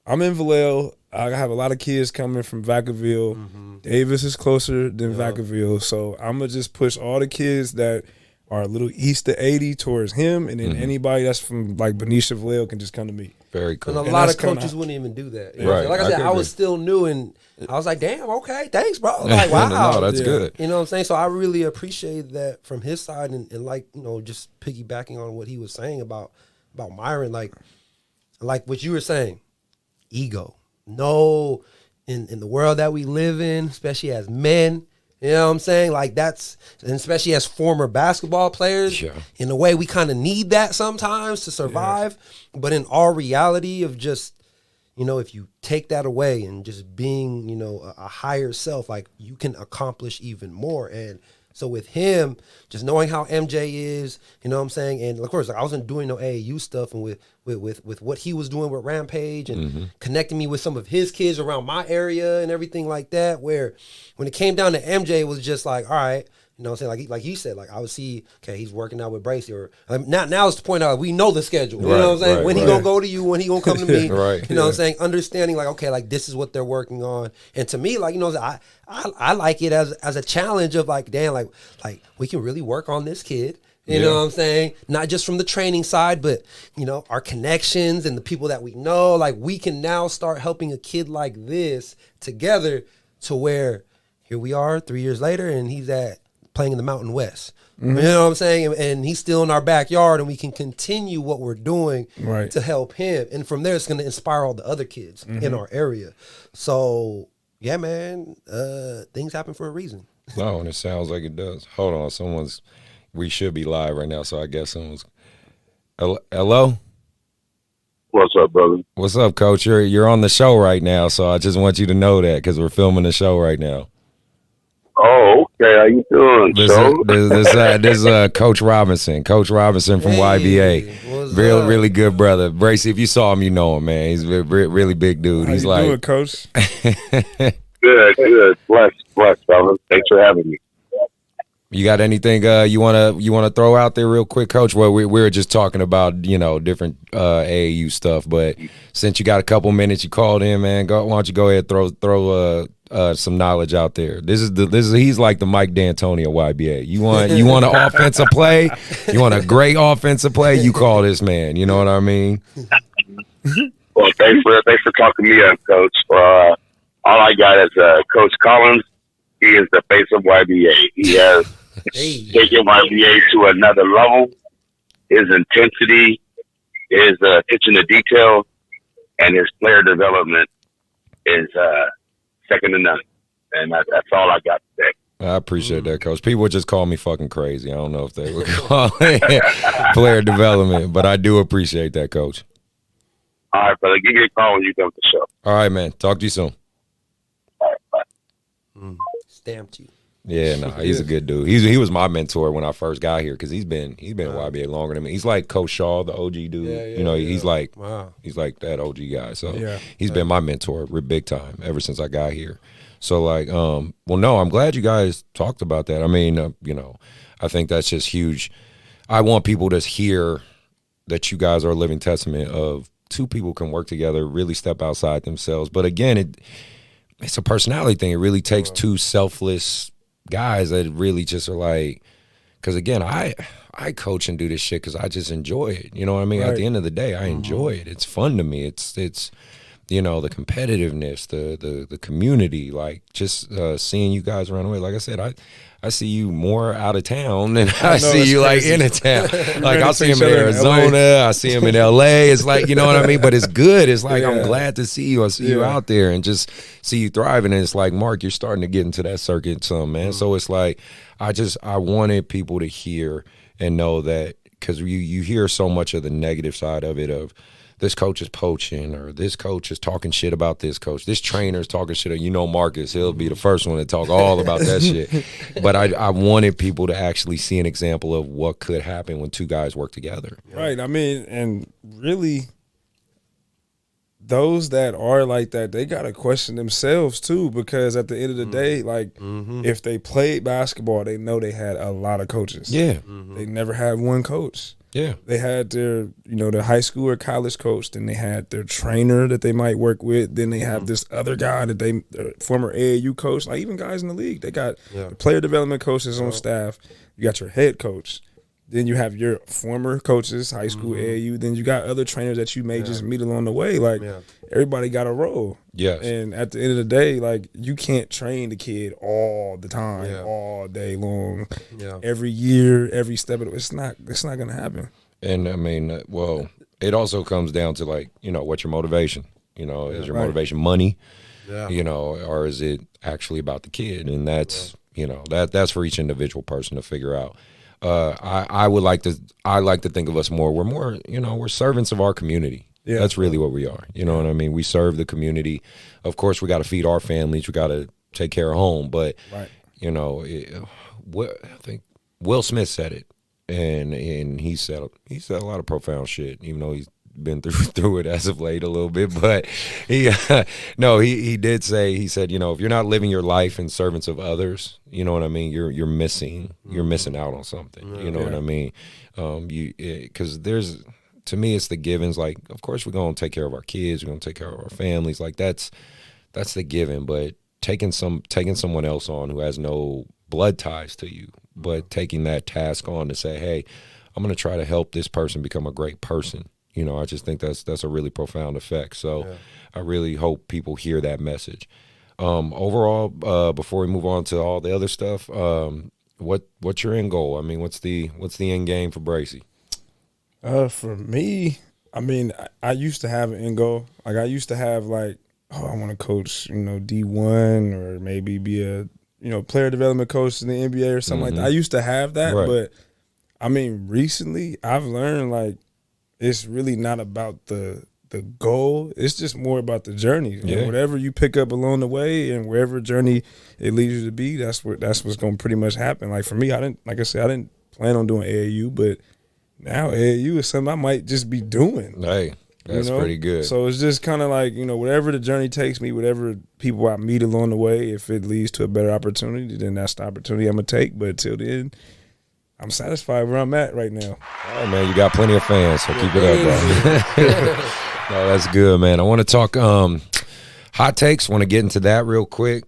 I'm in Vallejo. I have a lot of kids coming from Vacaville. Davis is closer than Vacaville. So I'm going to just push all the kids that are a little east of 80 towards him. And then anybody that's from like Benicia Vallejo can just come to me. Very cool. And a lot of coaches wouldn't even do that. You know? Right. Like I said, I was still new and I was like, damn, okay, thanks, bro. Like, wow. No, that's good. You know what I'm saying? So I really appreciate that from his side and like, you know, just piggybacking on what he was saying about Myron, like what you were saying, ego. No, in the world that we live in, especially as men, you know what I'm saying? Like that's, and especially as former basketball players, in a way we kind of need that sometimes to survive. But in our reality of just, you know, if you take that away and just being, you know, a higher self, like you can accomplish even more. And so with him, just knowing how MJ is, you know what I'm saying? And of course, like I wasn't doing no AAU stuff, and with what he was doing with Rampage and connecting me with some of his kids around my area and everything like that, where when it came down to MJ, it was just like, all right, you know what I'm saying? Like he said, like I would see, okay, he's working out with Bracy, or now it's the point out we know the schedule. You know what I'm saying? When he gonna go to you, when he gonna come to me. You know what I'm saying? Understanding like, okay, like this is what they're working on. And to me, like, you know, I like it as a challenge of like, damn, like we can really work on this kid. You know what I'm saying? Not just from the training side, but, you know, our connections and the people that we know. Like, we can now start helping a kid like this together to where here we are 3 years later and he's at playing in the Mountain West. You know what I'm saying? And he's still in our backyard, and we can continue what we're doing to help him. And from there, it's going to inspire all the other kids in our area. So, yeah, man, things happen for a reason. No, and it sounds like it does. Hold on, we should be live right now, so I guess someone's. Hello? What's up, brother? What's up, Coach? You're on the show right now, so I just want you to know that because we're filming the show right now. Oh, okay. How you doing? This is Coach Robinson. Coach Robinson from YBA. Really good brother. Bracy, if you saw him, you know him, man. He's a really big dude. How He's you doing, Coach? Good. Blessed, brother. Thanks for having me. You got anything you wanna throw out there real quick, Coach? Well, we were just talking about different AAU stuff, but since you got a couple minutes, you called in, man. Why don't you go ahead and throw some knowledge out there? He's like the Mike D'Antoni of YBA. You want an offensive play? You want a great offensive play? You call this man. You know what I mean? Well, thanks for talking me up, Coach. All I got is Coach Collins. He is the face of YBA. He has taken YBA to another level. His intensity, his attention to detail, and his player development is second to none. And that's all I got today. I appreciate that, Coach. People would just call me fucking crazy. I don't know if they would call it player development, but I do appreciate that, Coach. All right, brother. Give me a call when you come to the show. All right, man. Talk to you soon. All right, bye. Stamped you. Yeah, no, he's a good dude. He was my mentor when I first got here because he's been at YBA longer than me. He's like Coach Shaw, the OG dude. He's like that OG guy. So he's been my mentor big time ever since I got here. So I'm glad you guys talked about that. I mean, I think that's just huge. I want people to hear that you guys are a living testament of two people can work together, really step outside themselves. But again, it's a personality thing. It really takes two selfless guys that really just are like, because again, I coach and do this shit because I just enjoy it. You know what I mean? Right. At the end of the day, I enjoy it. It's fun to me. It's the competitiveness, the community, like just seeing you guys around the way. Like I said, I see you more out of town than I see you crazy. Like in a town. Like I'll see him in Arizona, I see him in LA. It's like, you know what I mean? But it's good. It's like I'm glad to see you. I see you out there and just see you thriving. And it's like, Mark, you're starting to get into that circuit some, man. So it's like I wanted people to hear and know that, because you hear so much of the negative side of it, of this coach is poaching, or this coach is talking shit about this coach. This trainer is talking shit. Marcus, he'll be the first one to talk all about that shit. But I wanted people to actually see an example of what could happen when two guys work together. Right. I mean, and really, those that are like that, they got to question themselves too, because at the end of the day, like if they played basketball, they know they had a lot of coaches. Yeah. They never had one coach. Yeah, they had their, the high school or college coach. Then they had their trainer that they might work with. Then they have this other guy that their former AAU coach. Like even guys in the league, they got the player development coaches on staff. You got your head coach. Then you have your former coaches, high school, AAU. Then you got other trainers that you may just meet along the way. Like everybody got a role. Yes. And at the end of the day, like you can't train the kid all the time, all day long, every year, every step of it. It's not going to happen. And I mean, it also comes down to like, what's your motivation? Is your motivation money? Or is it actually about the kid? And that's, that's for each individual person to figure out. I like to think of us more. We're more, we're servants of our community. Yeah, that's really what we are. You know what I mean? We serve the community. Of course, we got to feed our families. We got to take care of home. But I think Will Smith said it, and he said a lot of profound shit. Even though he's been through it as of late a little bit, but he did say, he said, if you're not living your life in servants of others, you know what I mean, you're missing out on something. You know what I mean? Because to me, it's the givens. Like, of course, we're gonna take care of our kids, we're gonna take care of our families. Like that's the given. But taking someone else on who has no blood ties to you, but taking that task on to say, hey, I'm gonna try to help this person become a great person. I just think that's a really profound effect. So I really hope people hear that message. Overall, before we move on to all the other stuff, what's your end goal? I mean, what's the end game for Bracy? For me, I mean, I used to have an end goal. Like I used to have like, I want to coach, D1 or maybe be a, player development coach in the NBA or something like that. I used to have that, Right. but I mean, recently I've learned like it's really not about the goal. It's just more about the journey. Yeah. And whatever you pick up along the way and wherever journey it leads you to be, that's what's going to pretty much happen. Like for me, I didn't plan on doing AAU, but now AAU is something I might just be doing. Hey, that's pretty good. So it's just kind of like, whatever the journey takes me, whatever people I meet along the way, if it leads to a better opportunity, then that's the opportunity I'm going to take. But till then, I'm satisfied where I'm at right now. All right, man, you got plenty of fans, so keep it up, bro. No, that's good, man. I want to talk hot takes. Want to get into that real quick.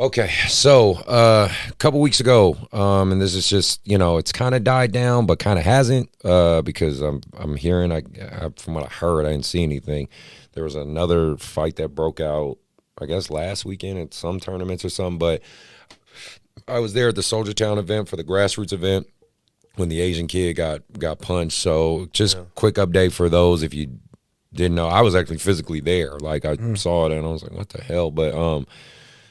Okay, so a couple weeks ago, and this is just, it's kind of died down, but kind of hasn't, because I'm hearing, from what I heard, I didn't see anything. There was another fight that broke out, I guess, last weekend at some tournaments or something, but I was there at the Soldier Town event for the grassroots event when the Asian kid got punched. So just quick update for those if you didn't know. I was actually physically there. Like, I saw it, and I was like, what the hell? But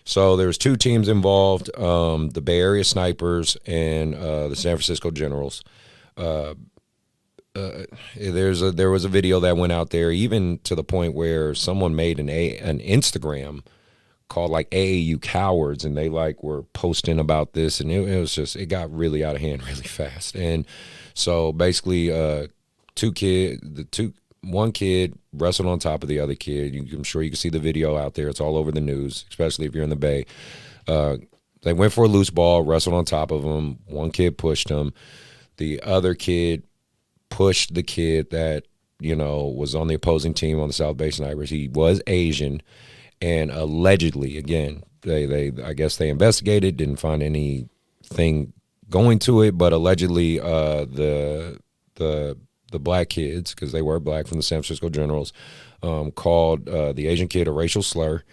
so there was two teams involved, the Bay Area Snipers and the San Francisco Generals. There was a video that went out there, even to the point where someone made an Instagram called like AAU Cowards, and they like were posting about this, and it was just, it got really out of hand really fast. And so basically, one kid wrestled on top of the other kid. I'm sure you can see the video out there. It's all over the news, especially if you're in the Bay. They went for a loose ball, wrestled on top of him. One kid pushed him. The other kid pushed the kid that, was on the opposing team on the South Bay Snipers. He was Asian, and allegedly, again, I guess they investigated, didn't find anything going to it, but allegedly the black kids, because they were black, from the San Francisco Generals, called the Asian kid a racial slur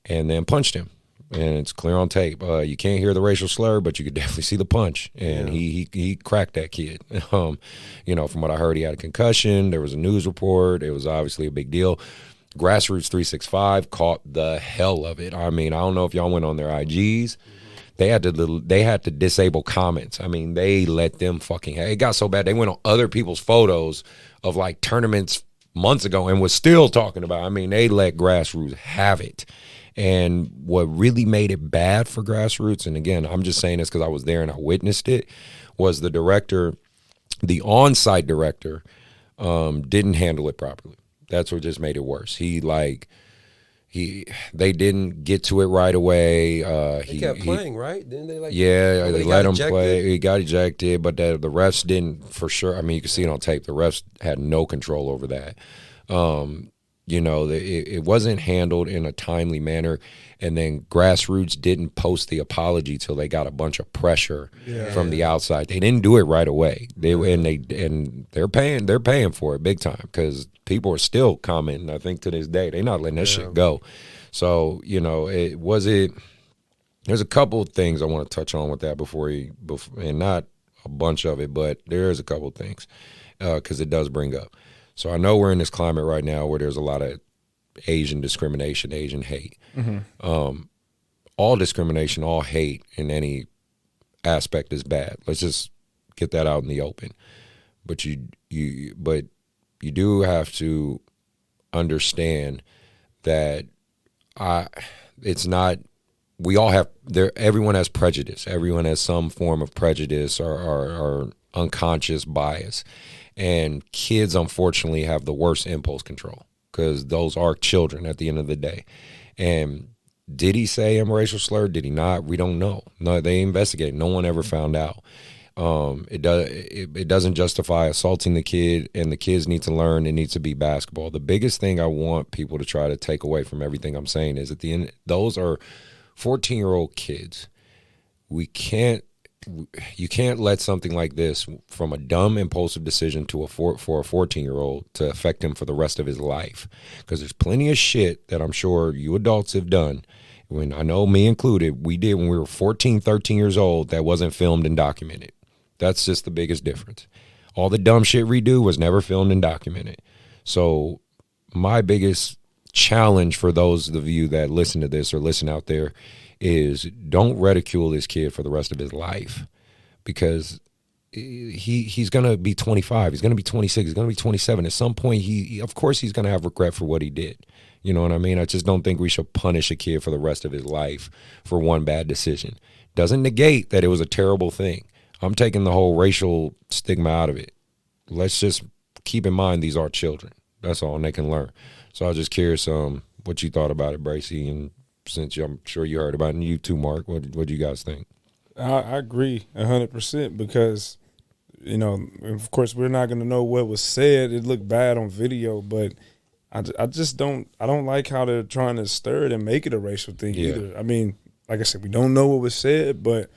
and then punched him. And it's clear on tape. You can't hear the racial slur, but you could definitely see the punch. And he cracked that kid. From what I heard, he had a concussion. There was a news report. It was obviously a big deal. Grassroots 365 caught the hell of it. I mean, I don't know if y'all went on their IGs. They had to disable comments. I mean, they let them fucking. It got so bad they went on other people's photos of like tournaments months ago and was still talking about. I mean, they let Grassroots have it. And what really made it bad for Grassroots, and again, I'm just saying this because I was there and I witnessed it, was the director, the on-site director, didn't handle it properly. That's what just made it worse. They didn't get to it right away. He kept playing, right? Didn't they they let him play. He got ejected, but the refs didn't, for sure. I mean, you can see it on tape. The refs had no control over that. It wasn't handled in a timely manner, and then Grassroots didn't post the apology till they got a bunch of pressure from the outside. They didn't do it right away. They're paying for it big time, because people are still commenting. I think to this day they're not letting that shit go. So there's a couple of things I want to touch on with that before, and not a bunch of it, but there's a couple of things because it does bring up. So I know we're in this climate right now where there's a lot of Asian discrimination, Asian hate. All discrimination, all hate in any aspect is bad. Let's just get that out in the open. But you do have to understand that it's not. We all have everyone has prejudice. Everyone has some form of prejudice or unconscious bias. And kids, unfortunately, have the worst impulse control, because those are children at the end of the day. And did he say I'm a racial slur? Did he not? We don't know. No, they investigated. No one ever found out. It doesn't justify assaulting the kid, and the kids need to learn. It needs to be basketball. The biggest thing I want people to try to take away from everything I'm saying is, at the end, those are 14-year-old kids. You can't let something like this, from a dumb, impulsive decision for a 14-year-old, to affect him for the rest of his life. Because there's plenty of shit that I'm sure you adults have done, When I know me included, we did when we were 14, 13 years old that wasn't filmed and documented. That's just the biggest difference. All the dumb shit we do was never filmed and documented. So my biggest challenge for those of you that listen to this or listen out there is don't ridicule this kid for the rest of his life, because he's going to be 25. He's going to be 26. He's going to be 27. At some point, of course he's going to have regret for what he did. You know what I mean? I just don't think we should punish a kid for the rest of his life for one bad decision. Doesn't negate that it was a terrible thing. I'm taking the whole racial stigma out of it. Let's just keep in mind these are children. That's all, and they can learn. So I was just curious what you thought about it, Bracy, and since I'm sure you heard about it, and you too, Mark, what do you guys think? I agree 100% because, you know, of course we're not going to know what was said. It looked bad on video, but I just don't like how they're trying to stir it and make it a racial thing either. I mean, like I said, we don't know what was said, but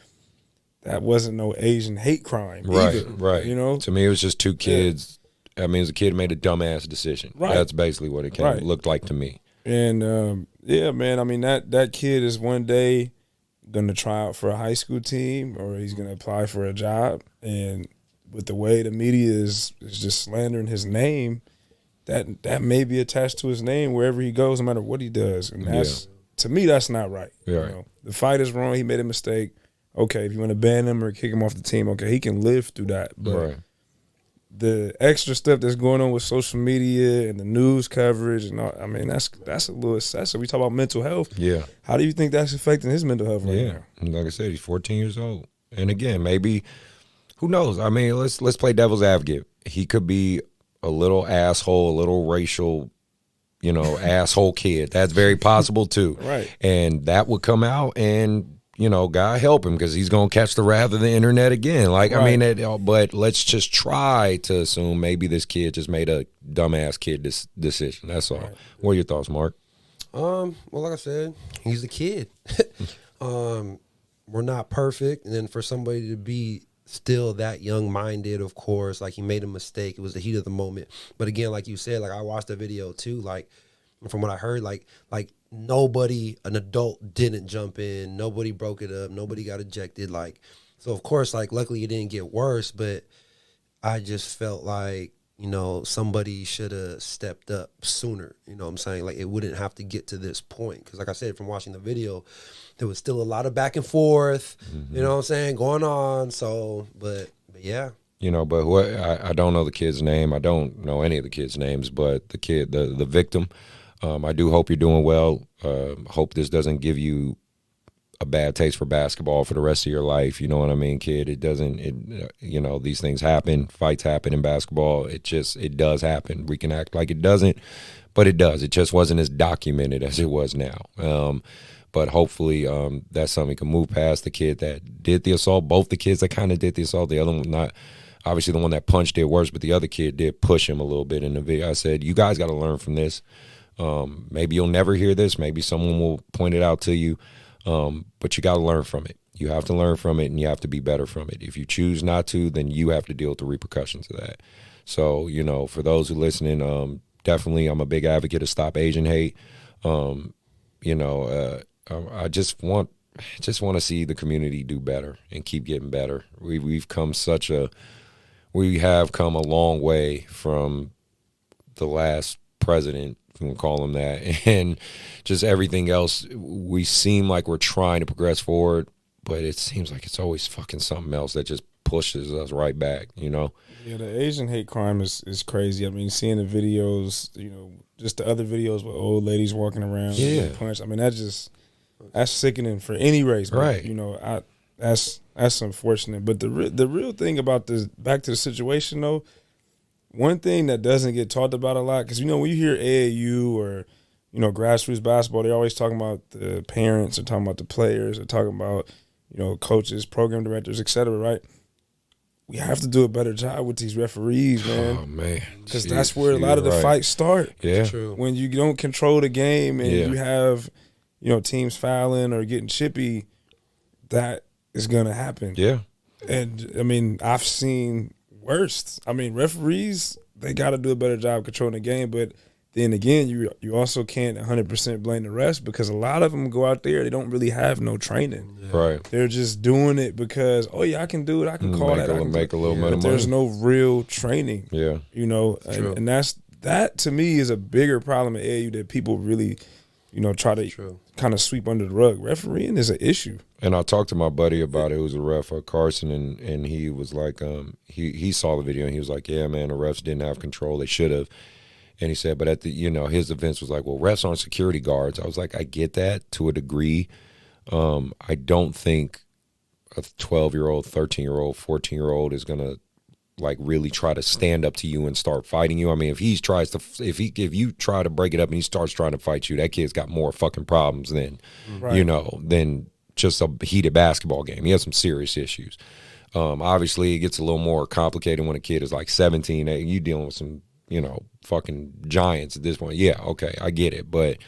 that wasn't no Asian hate crime either. Right. You know? To me, it was just two kids. I mean, it was a kid who made a dumbass decision. Right. That's basically what it looked like to me. And, yeah, man, I mean, that kid is one day going to try out for a high school team or he's going to apply for a job. And with the way the media is just slandering his name, that may be attached to his name wherever he goes, no matter what he does. And that's to me, that's not right. Yeah. You know? The fight is wrong. He made a mistake. Okay, if you want to ban him or kick him off the team, okay, he can live through that. But the extra stuff that's going on with social media and the news coverage and all, I mean, that's a little excessive. We talk about mental health. Yeah. How do you think that's affecting his mental health right now? And like I said, he's 14 years old. And again, maybe, who knows? I mean, let's play devil's advocate. He could be a little asshole, a little racial, you know, asshole kid. That's very possible too. Right. And that would come out and, you know, God help him because he's going to catch the wrath of the internet again. Like, I mean, but let's just try to assume maybe this kid just made a dumbass kid decision. That's all. Right. What are your thoughts, Mark? Well, like I said, he's a kid. We're not perfect. And then for somebody to be still that young-minded, of course, like he made a mistake. It was the heat of the moment. But again, like you said, like I watched the video too, like from what I heard, like nobody, an adult didn't jump in. Nobody broke it up. Nobody got ejected. Like, so of course, like luckily it didn't get worse, but I just felt like, you know, somebody should have stepped up sooner. You know what I'm saying? Like it wouldn't have to get to this point. Because like I said, from watching the video, there was still a lot of back and forth, you know what I'm saying, going on. So, but yeah. You know, but I don't know the kid's name. I don't know any of the kids' names, but the kid, the victim, I do hope you're doing well. Hope this doesn't give you a bad taste for basketball for the rest of your life. You know what I mean, kid? It doesn't, you know, these things happen. Fights happen in basketball. It does happen. We can act like it doesn't, but it does. It just wasn't as documented as it was now. But hopefully that's something we can move past. The kid that did the assault, both the kids that kind of did the assault, the other one not. Obviously, the one that punched did worse, but the other kid did push him a little bit in the video. I said, you guys got to learn from this. Maybe you'll never hear this. Maybe someone will point it out to you. But you got to learn from it. You have to learn from it, and you have to be better from it. If you choose not to, then you have to deal with the repercussions of that. So, you know, for those who are listening, definitely I'm a big advocate of stop Asian hate. You know, I just want to see the community do better and keep getting better. We have come a long way from the last president, if you want to call him that, and just everything else. We seem like we're trying to progress forward, but it seems like it's always fucking something else that just pushes us right back, you know? Yeah, the Asian hate crime is crazy. I mean, seeing the videos, you know, just the other videos with old ladies walking around getting punched. I mean, that's sickening for any race, but, right? You know, that's unfortunate. But the real thing about this, back to the situation though, one thing that doesn't get talked about a lot, because you know when you hear AAU or you know grassroots basketball, they're always talking about the parents, they're talking about the players, they're talking about you know coaches, program directors, etc. Right? We have to do a better job with these referees, man. Oh man, because that's where a lot of the fights start. Yeah, when you don't control the game and you have you know teams fouling or getting chippy, that is gonna happen. Yeah, and I mean I've seen worst. I mean, referees, they got to do a better job controlling the game, but then again, you also can't 100% blame the refs because a lot of them go out there, they don't really have no training. Right. They're just doing it because, oh yeah, I can do it. I can call that. I can make a little bit of money. But there's no real training. Yeah. You know, and that to me is a bigger problem at AAU that people really, you know, try to kind of sweep under the rug. Refereeing is an issue. And I talked to my buddy about it. It was a ref, Carson, and he was like, he saw the video and he was like, yeah, man, the refs didn't have control. They should have. And he said, but at the, you know, his defense was like, well, refs aren't security guards. I was like, I get that to a degree. I don't think a 12-year-old, 13-year-old, 14-year-old is gonna like really try to stand up to you and start fighting you. I mean, if you try to break it up and he starts trying to fight you, that kid's got more fucking problems than than just a heated basketball game. He has some serious issues. Obviously, it gets a little more complicated when a kid is like 17. You dealing with some, you know, fucking giants at this point. Yeah, okay, I get it. But,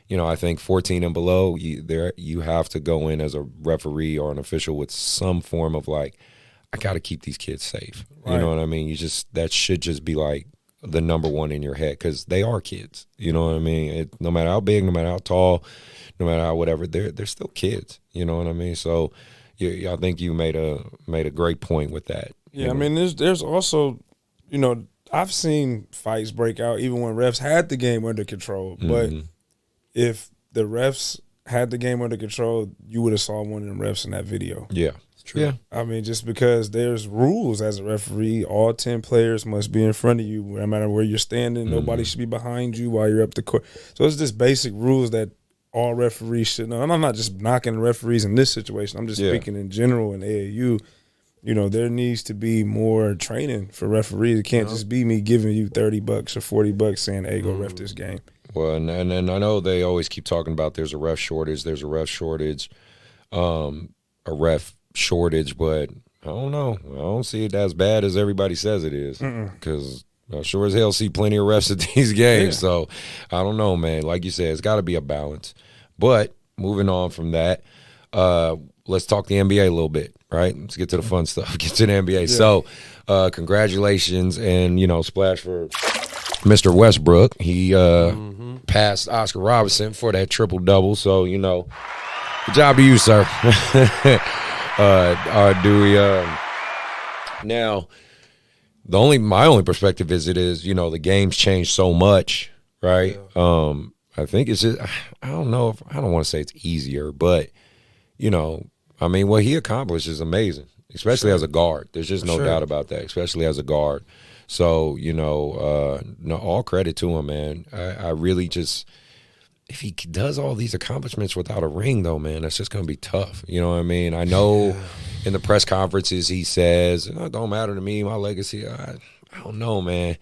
you know, I think 14 and below, you have to go in as a referee or an official with some form of like, I got to keep these kids safe. Right. You know what I mean? That should just be like the number one in your head because they are kids. You know what I mean? No matter how big, no matter how tall, no matter how whatever, they're still kids. You know what I mean? So, I think you made a great point with that. Yeah, I mean, there's also, you know, I've seen fights break out even when refs had the game under control. But if the refs had the game under control, you would have saw one of them refs in that video. Yeah, it's true. Yeah, I mean, just because there's rules as a referee, all 10 players must be in front of you, no matter where you're standing. Nobody should be behind you while you're up the court. So it's just basic rules that all referees should know. And I'm not just knocking referees in this situation. I'm just speaking in general in AAU. You know, there needs to be more training for referees. It can't just be me giving you $30 or $40 saying, hey, go ref this game. Well, and I know they always keep talking about there's a ref shortage, a ref shortage, but I don't know. I don't see it as bad as everybody says it is because I sure as hell see plenty of refs at these games. Yeah. So I don't know, man. Like you said, it's got to be a balance. But moving on from that, let's talk the NBA a little bit, right? Let's get to the fun stuff. Get to the NBA. Yeah. So congratulations and, you know, splash for Mr. Westbrook. He passed Oscar Robertson for that triple-double. So, you know, good job to you, sir. Now, my only perspective is, you know, the game's changed so much, right? Yeah. I think it's just, I don't know I don't want to say it's easier, but, you know, I mean, what he accomplished is amazing, especially as a guard. There's just no doubt about that, especially as a guard. So, you know, all credit to him, man. I really just, if he does all these accomplishments without a ring, though, man, that's just going to be tough. You know what I mean? I know in the press conferences he says, it don't matter to me, my legacy. I don't know, man.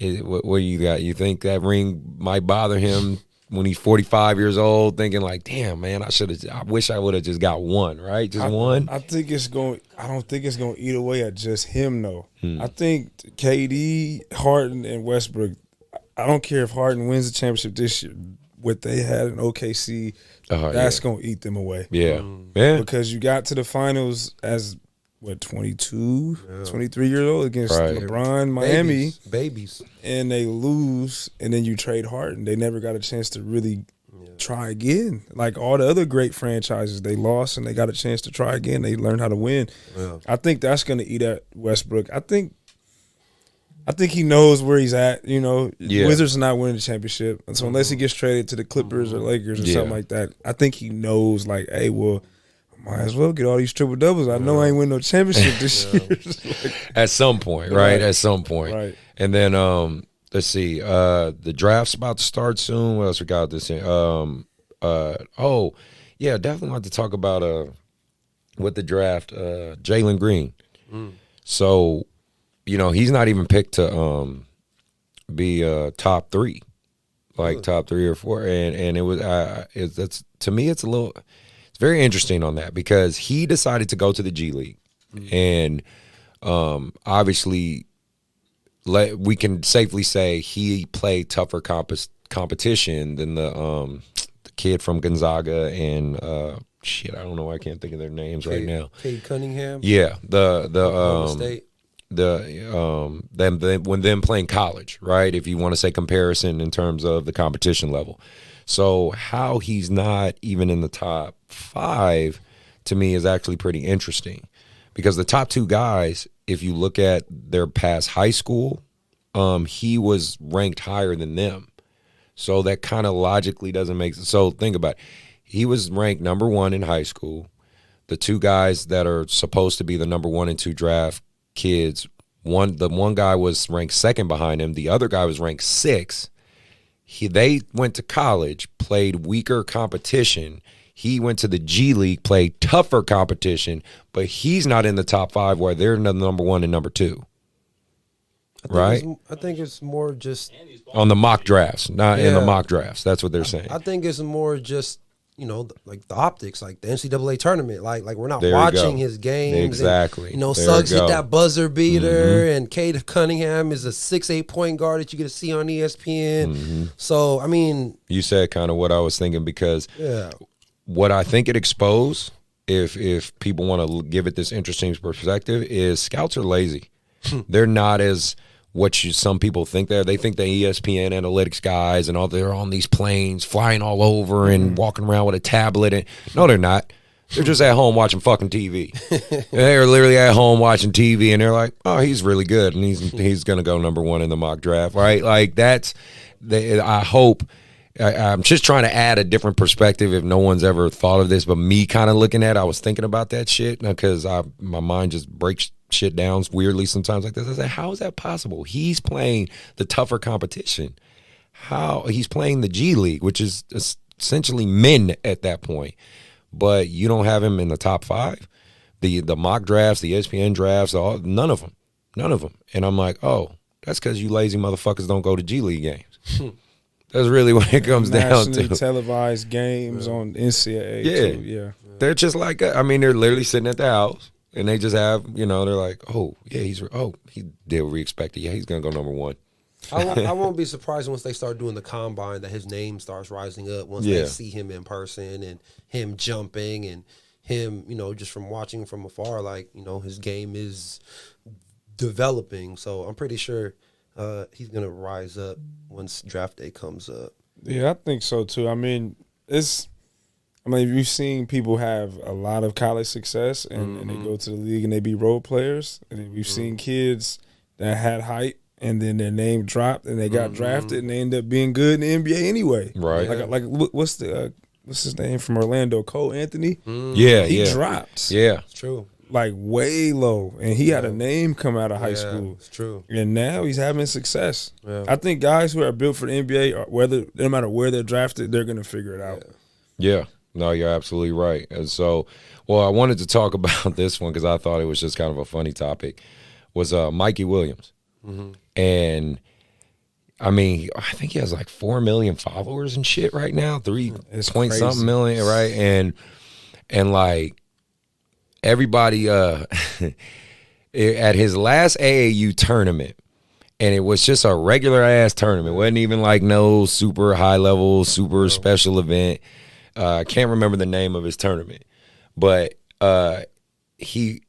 What you got? You think that ring might bother him when he's 45 years old, thinking like, damn, man, I wish I would have just got one, right? Just one? I don't think it's going to eat away at just him, though. I think KD, Harden, and Westbrook, I don't care if Harden wins the championship this year, what they had in OKC, that's going to eat them away. Yeah. Yeah. Because you got to the finals as, 22, 23 years old against LeBron, Miami. Babies. And they lose, and then you trade Harden. They never got a chance to really try again. Like all the other great franchises, they lost, and they got a chance to try again. They learned how to win. Yeah. I think that's going to eat at Westbrook. I think he knows where he's at. You know, Wizards are not winning the championship. And so unless he gets traded to the Clippers or Lakers or something like that, I think he knows, like, hey, well, might as well get all these triple doubles. I know I ain't win no championship this year. At some point, right? At some point. Right. And then let's see. The draft's about to start soon. What else we got this in? Definitely want to talk about with the draft, Jalen Green. So, you know, he's not even picked to be top 3. Like top 3 or 4. And it was that's to me it's very interesting on that because he decided to go to the G League. And obviously we can safely say he played tougher competition than the kid from Gonzaga and I don't know, I can't think of their names right now. Cade Cunningham. Yeah, the State. when them playing college, right? If you want to say comparison in terms of the competition level. So how he's not even in the top 5 to me is actually pretty interesting, because the top 2 guys, if you look at their past high school, he was ranked higher than them. So that kind of logically doesn't make sense. So think about it. He was ranked number 1 in high school. The 2 guys that are supposed to be the number 1 and 2 draft kids, the one guy was ranked 2nd behind him. The other guy was ranked 6th. They went to college, played weaker competition. He went to the G League, played tougher competition, but he's not in the top 5 where they're number 1 and number 2. Right? I think it's more just on the mock drafts, not in the mock drafts. That's what they're saying. I think it's more just, like the optics, like the NCAA tournament. Like we're not there watching his games. Exactly. And, Suggs hit that buzzer beater, and Cade Cunningham is a 6'8" point guard that you get to see on ESPN. So, I mean, you said kind of what I was thinking, because what I think it exposed, if people want to give it this interesting perspective, is scouts are lazy. They're not as some people think they're. They think the ESPN analytics guys and all, they're on these planes flying all over and walking around with a tablet. And no, they're not. They're just at home watching fucking TV. They're literally at home watching TV, and they're like, oh, he's really good, and he's going to go number 1 in the mock draft, right? Like I hope. I'm just trying to add a different perspective if no one's ever thought of this, but me kind of looking at it, I was thinking about that shit because my mind just breaks shit down weirdly sometimes like this. I say, how is that possible? He's playing the tougher competition. He's playing the G League, which is essentially men at that point, but you don't have him in the top 5. The mock drafts, the ESPN drafts, none of them. And I'm like, oh, that's because you lazy motherfuckers don't go to G League games. That's really what it comes down to. Nationally televised games on NCAA. Too. They're just like, they're literally sitting at the house, and they just have, they're like, oh, yeah, he did what we expected. Yeah, he's going to go number 1. I won't be surprised once they start doing the combine that his name starts rising up once they see him in person and him jumping and him, just from watching from afar, like, his game is developing. So I'm pretty sure he's going to rise up once draft day comes up. Yeah, I think so too. I mean, you've seen people have a lot of college success and they go to the league and they be role players. And we've seen kids that had hype and then their name dropped and they got drafted and they end up being good in the NBA anyway. Right. Like what's his name from Orlando? Cole Anthony? Yeah, he dropped. Yeah. It's true. Like way low, and he had a name come out of high school. It's true, and now he's having success. Yeah. I think guys who are built for the NBA, no matter where they're drafted, they're gonna figure it out. Yeah, no, you're absolutely right. And so, I wanted to talk about this one because I thought it was just kind of a funny topic. Was Mikey Williams, and I mean, I think he has like 4 million followers and shit right now, 3.something million, right? And like. Everybody at his last AAU tournament, and it was just a regular ass tournament. It wasn't even like no super high level, super special event. I can't remember the name of his tournament, but he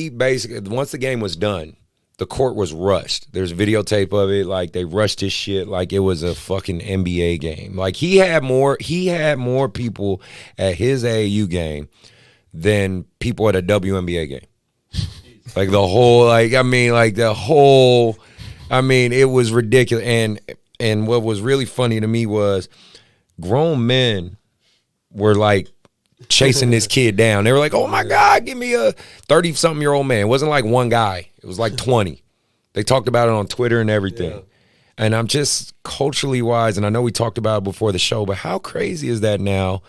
basically, once the game was done, the court was rushed. There's videotape of it. Like they rushed his shit like it was a fucking NBA game. Like he had more people at his AAU game than people at a WNBA game. Like the whole, it was ridiculous. And what was really funny to me was grown men were like chasing this kid down. They were like, oh my God, give me a 30-something-year-old man. It wasn't like one guy. It was like 20. They talked about it on Twitter and everything. Yeah. And I'm just culturally wise, and I know we talked about it before the show, but how crazy is that now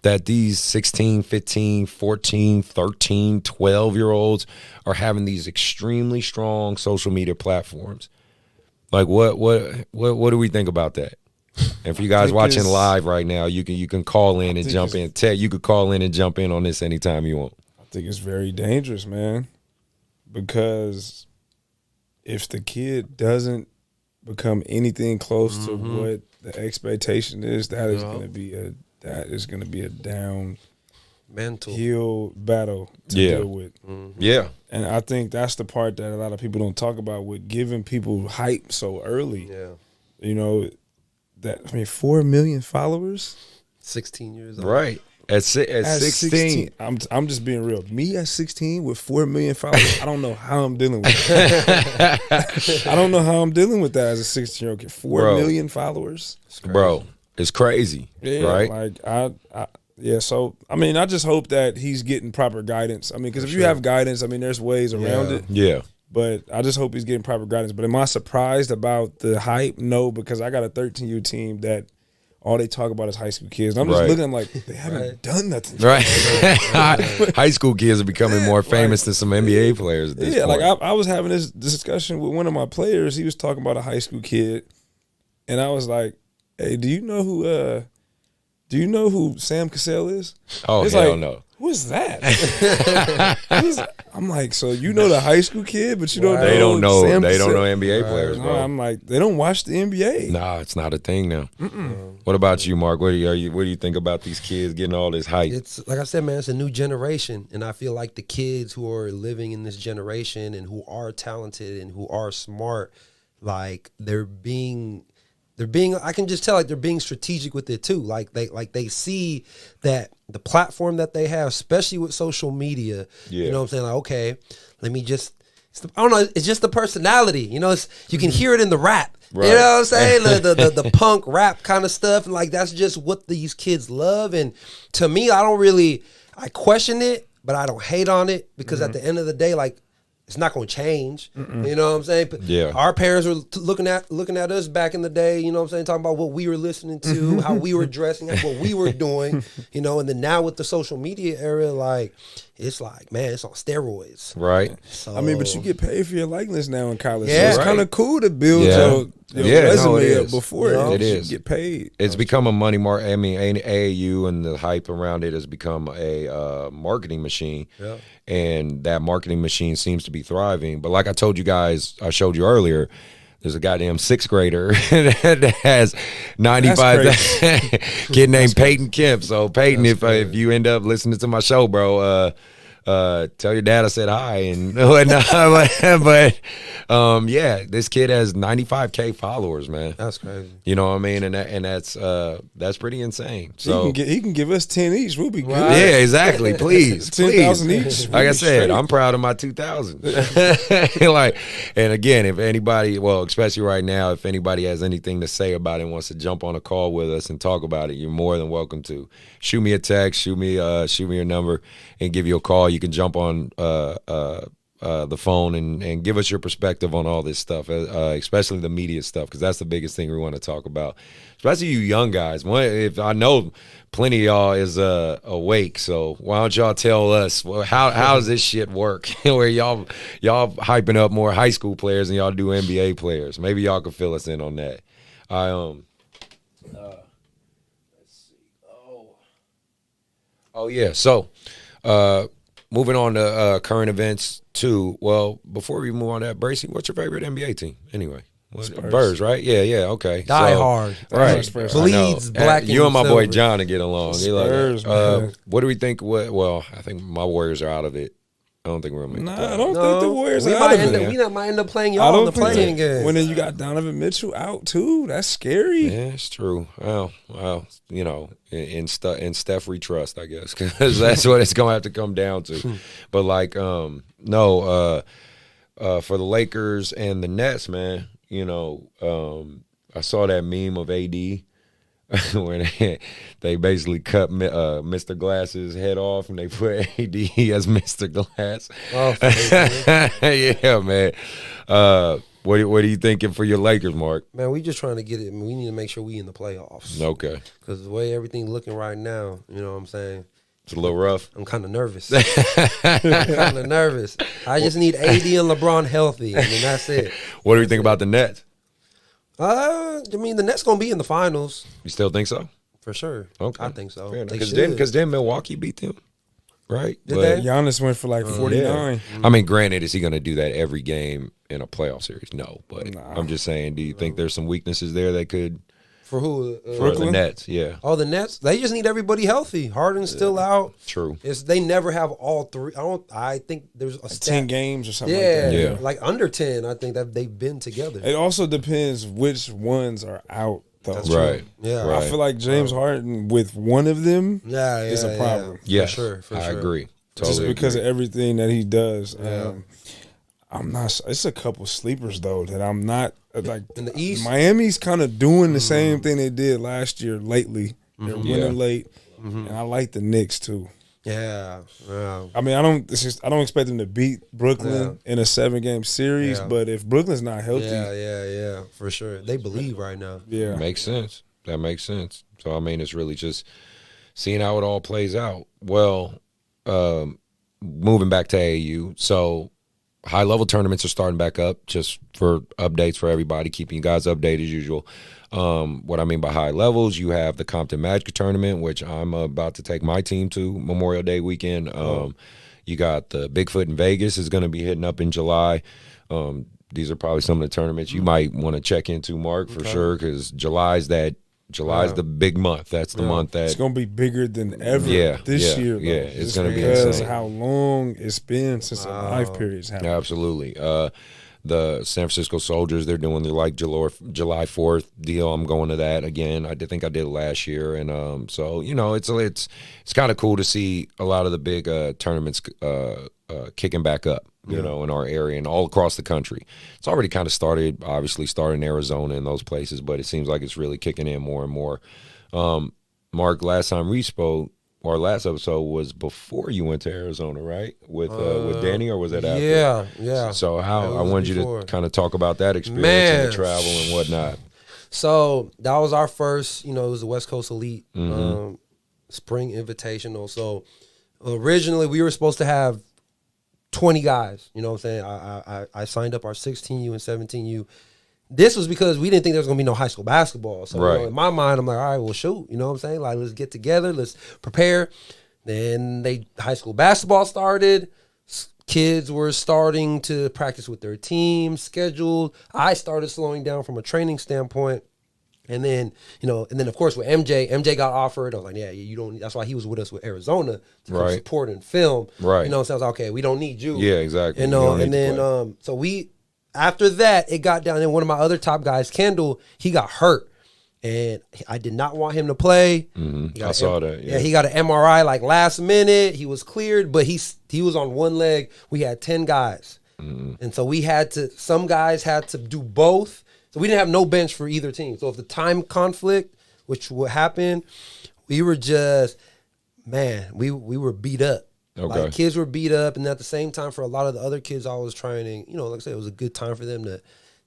that these 16, 15, 14, 13, 12-year-olds are having these extremely strong social media platforms? Like what do we think about that? And for you guys watching live right now, you can call in and jump in. Ted, you could call in and jump in on this anytime you want. I think it's very dangerous, man, because if the kid doesn't become anything close to what the expectation is, that is going to be a heal battle to deal with. Yeah. And I think that's the part that a lot of people don't talk about with giving people hype so early. Yeah. You know, 4 million followers? 16 years old. Right. At 16. I'm just being real. Me at 16 with 4 million followers, I don't know how I'm dealing with that. I don't know how I'm dealing with that as a 16-year-old kid. 4 million followers? Bro, it's crazy. Yeah, right? Like, so, I mean, I just hope that he's getting proper guidance. I mean, because if you have guidance, I mean, there's ways around it. Yeah. But I just hope he's getting proper guidance. But am I surprised about the hype? No, because I got a 13U team that all they talk about is high school kids. And I'm just looking, I'm like, they haven't done nothing. Right. High school kids are becoming more famous than some NBA players at this point. Like I was having this discussion with one of my players. He was talking about a high school kid. And I was like, hey, do you know who Sam Cassell is? Oh, it's hell like, no. Who is that? I'm like, so you know the high school kid, but you don't know. They don't know. Sam They don't know Cassell? NBA players, bro. I'm like, they don't watch the NBA. Nah, it's not a thing now. What about you, Mark? What do you think about these kids getting all this hype? It's like I said, man, it's a new generation, and I feel like the kids who are living in this generation and who are talented and who are smart, like they're being I can just tell like they're being strategic with it too. Like they see that the platform that they have, especially with social media, you know what I'm saying? Like, okay, let me just I don't know, it's just the personality. You know, you can hear it in the rap. Right. You know what I'm saying? the punk rap kind of stuff. And like that's just what these kids love. And to me, I question it, but I don't hate on it because at the end of the day, like it's not going to change. You know what I'm saying? But our parents were looking at us back in the day, you know what I'm saying? Talking about what we were listening to, how we were dressing, what we were doing, you know, and then now with the social media era, like, it's like, man, it's on steroids. Right. So, I mean, but you get paid for your likeness now in college. Yeah. So it's kind of cool to build your resume up before it is. You get paid. It's become a money mark. I mean, AAU and the hype around it has become a marketing machine. Yeah. And that marketing machine seems to be thriving. But like I told you guys, I showed you earlier, there's a goddamn 6th grader that has 95 kid named Peyton Kemp. So Peyton, if you end up listening to my show, bro, tell your dad I said hi and whatnot. But yeah, this kid has 95K followers, man. That's crazy. You know what I mean? And that's pretty insane. So he can give us 10 each. We'll be good. Yeah, exactly. Please, 10,000 each. Like I said, I'm proud of my 2,000. Like, and again, if anybody, well, especially right now, if anybody has anything to say about it and wants to jump on a call with us and talk about it, you're more than welcome to. Shoot me a text, shoot me your number, and give you a call. You can jump on the phone and give us your perspective on all this stuff, especially the media stuff, because that's the biggest thing we want to talk about, especially you young guys. If I know plenty of y'all is awake, so why don't y'all tell us how does this shit work? Where y'all hyping up more high school players than y'all do NBA players? Maybe y'all could fill us in on that. Let's see. Oh yeah. So. Moving on to current events too. Well, before we move on to that, Bracy, what's your favorite NBA team anyway? Spurs, right? Yeah, okay. Die hard. Right. Bleeds black you and my boy silver. John to get along. Spurs, what do we think? Well, I think my Warriors are out of it. I don't think we're going to make I don't think the Warriors we are out of it. We might end up playing y'all in the playing game. When then you got Donovan Mitchell out too. That's scary. Yeah, it's true. Well, you know, in Steph we trust, I guess, because that's what it's going to have to come down to. But like, for the Lakers and the Nets, man, you know, I saw that meme of AD. When they basically cut Mr. Glass's head off and they put AD as Mr. Glass. Oh, yeah, man. What are you thinking for your Lakers, Mark? Man, we just trying to get it. We need to make sure we in the playoffs. Okay. Because the way everything's looking right now, you know what I'm saying? It's a little rough. I'm kind of nervous. I just need AD and LeBron healthy, and then that's it. What do you think about the Nets? I mean, the Nets gonna be in the finals. You still think so? For sure. Okay, I think so. Because then Milwaukee beat them, right? Did they? Giannis went for like 49. Yeah. I mean, granted, is he going to do that every game in a playoff series? No, but I'm just saying. Do you think there's some weaknesses there that could For who? For the Nets, yeah. Oh, the Nets. They just need everybody healthy. Harden's still out. True. They never have all three. I think there's a 10 games or something yeah, like that. Yeah. like under 10. I think that they've been together. It also depends which ones are out, though. That's Right. Yeah. Right. I feel like James Harden with one of them is a problem. Yeah, For sure. I agree. Just Totally because agree. of everything that he does. Yeah. I'm not. It's a couple sleepers though that I'm not like. In the East? Miami's kind of doing the same thing they did last year. Lately, they're winning Yeah. late, and I like the Knicks too. Yeah. I mean, I don't expect them to beat Brooklyn in a 7-game series, Yeah. but if Brooklyn's not healthy, Yeah, for sure. They believe right now. yeah. Makes sense. That makes sense. So, I mean, it's really just seeing how it all plays out. Well, moving back to AAU. So, high-level tournaments are starting back up, just for updates for everybody, keeping you guys updated as usual. What I mean by high levels, you have the Compton Magic Tournament, which I'm about to take my team to Memorial Day weekend. You got the Bigfoot in Vegas is going to be hitting up in July. These are probably some of the tournaments you might want to check into, Mark, for sure, because July's the big month. That's the month that It's gonna be bigger than ever this year. Though, it's gonna be because insane. how long it's been since the life period's happened. Absolutely. The San Francisco Soldiers, they're doing their July 4th deal. I'm going to that again. I think I did it last year, and so it's kind of cool to see a lot of the big tournaments kicking back up. In our area and all across the country. It's already kind of started in Arizona and those places, but it seems like it's really kicking in more and more. Mark, last time we spoke, our last episode was before you went to Arizona, right? With Danny, or was that after? Yeah. So It I was wanted you before. to kind of talk about that experience and the travel and whatnot. So that was our first, it was the West Coast Elite Mm-hmm. Spring Invitational. So originally we were supposed to have 20 guys, you know what I'm saying? I signed up our 16U and 17U. This was because we didn't think there was going to be no high school basketball. So Right. in my mind, I'm like, all right, well, shoot. You know what I'm saying? Like, let's get together. Let's prepare. Then high school basketball started. Kids were starting to practice with their teams scheduled. I started slowing down from a training standpoint. And then, of course with MJ got offered. I was like, yeah, you don't need, that's why he was with us with Arizona to come Right. support and film. Right. So I was like, okay, we don't need you. Yeah, exactly. And You don't need then to play. after that, it got down, and one of my other top guys, Kendall, he got hurt. And I did not want him to play. Mm-hmm. I saw that. Yeah. He got an MRI like last minute. He was cleared, but he was on one leg. We had 10 guys. Mm-hmm. And so some guys had to do both. So we didn't have no bench for either team. So if the time conflict, which would happen, we were just, we were beat up. Okay. Like kids were beat up, and at the same time, for a lot of the other kids, I was trying to, like I said, it was a good time for them to,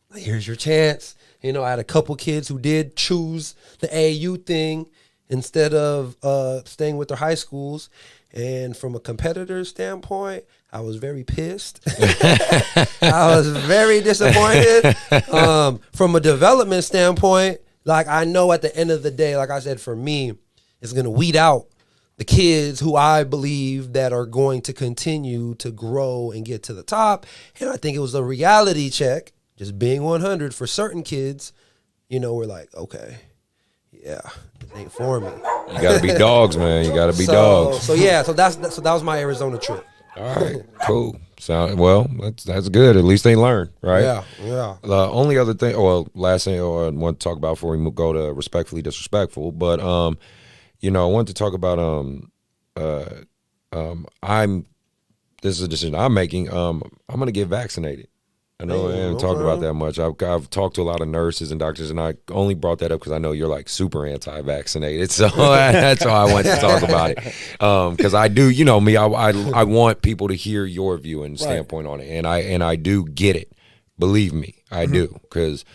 like, here's your chance. I had a couple kids who did choose the AAU thing instead of staying with their high schools. And from a competitor standpoint, I was very pissed. I was very disappointed. From a development standpoint, like, I know at the end of the day, like I said, for me, it's going to weed out the kids who I believe that are going to continue to grow and get to the top. And I think it was a reality check, just being 100 for certain kids, we're like, okay, yeah, this ain't for me. You got to be dogs, man. You got to be dogs. So that was my Arizona trip. All right, cool. So, that's good. At least they learn, right? Yeah. The only other thing, last thing I want to talk about before we go to respectfully disrespectful, but I wanted to talk about this is a decision I'm making. I'm going to get vaccinated. I know I haven't talked about that much. I've talked to a lot of nurses and doctors, and I only brought that up because I know you're like super anti-vaccinated. So that's why I wanted to talk about it. Because I do, me, I want people to hear your view and standpoint on it, and I do get it. Believe me, I do, because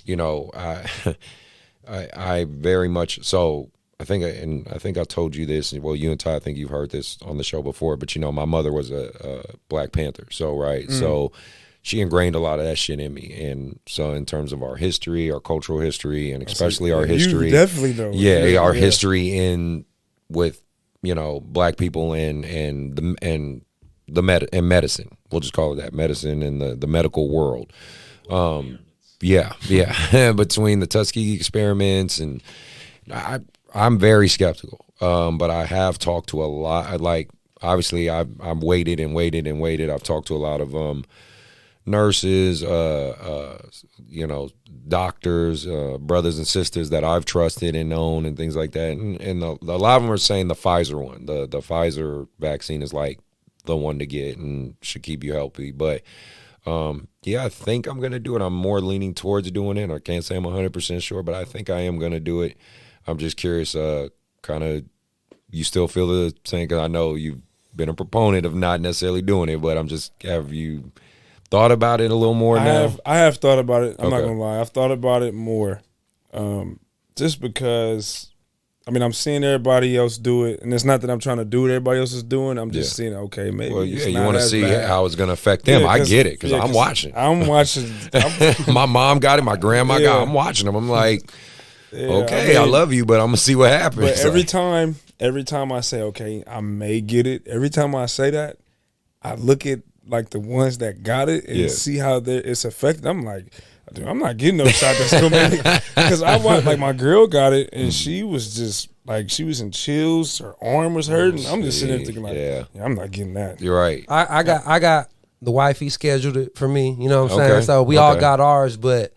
I very much so. I think I told you this. Well, you and Ty, I think you've heard this on the show before. But my mother was a Black Panther, so right, so. She ingrained a lot of that shit in me, and so in terms of our history, our cultural history, and especially our history, you definitely know, our history in with Black people and medicine. We'll just call it that, medicine and the medical world. Yeah. Between the Tuskegee experiments and I'm very skeptical. But I have talked to a lot. Like, obviously, I'm waited. I've talked to a lot of nurses, doctors, brothers and sisters that I've trusted and known and things like that. And a lot of them are saying the Pfizer one. The Pfizer vaccine is like the one to get and should keep you healthy. But I think I'm going to do it. I'm more leaning towards doing it. I can't say I'm 100% sure, but I think I am going to do it. I'm just curious, kind of, you still feel the same? Because I know you've been a proponent of not necessarily doing it, but have you thought about it a little more now? I have thought about it. I'm not going to lie. I've thought about it more just because, I'm seeing everybody else do it, and it's not that I'm trying to do what everybody else is doing. I'm just seeing, okay, maybe you want to see how it's going to affect them. I get it because I'm watching. I'm watching. My mom got it. My grandma got it. I'm watching them. I'm like, okay, I love you, but I'm going to see what happens. But every time I say, okay, I may get it, every time I say that, I look at like the ones that got it and see how it's affected. I'm like, dude, I'm not getting no shot that's going to make because I watched, like, my girl got it and she was just like, she was in chills, her arm was hurting. I'm just sitting there thinking like, I'm not getting that. You're right. I got the wifey scheduled it for me, you know what I'm saying? So we all got ours, but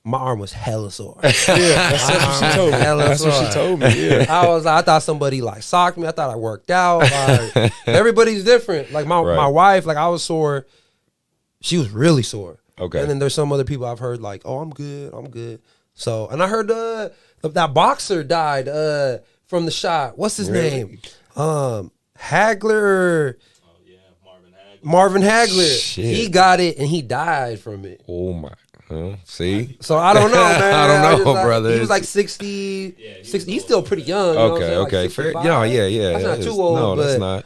my arm was hella sore. That's what she told me. That's what she told me. Yeah. I thought somebody like socked me. I thought I worked out. Like, everybody's different. Like my wife, like I was sore. She was really sore. Okay. And then there's some other people I've heard like, oh, I'm good. So, and I heard that boxer died from the shot. What's his name? Hagler. Marvin Hagler. Shit. He got it and he died from it. Oh my. See? So I don't know, man. I don't know, brother. He was like 60. He's still pretty young. You know what I'm saying? Like fair. 65. Yeah. That's not too old. No, but that's not.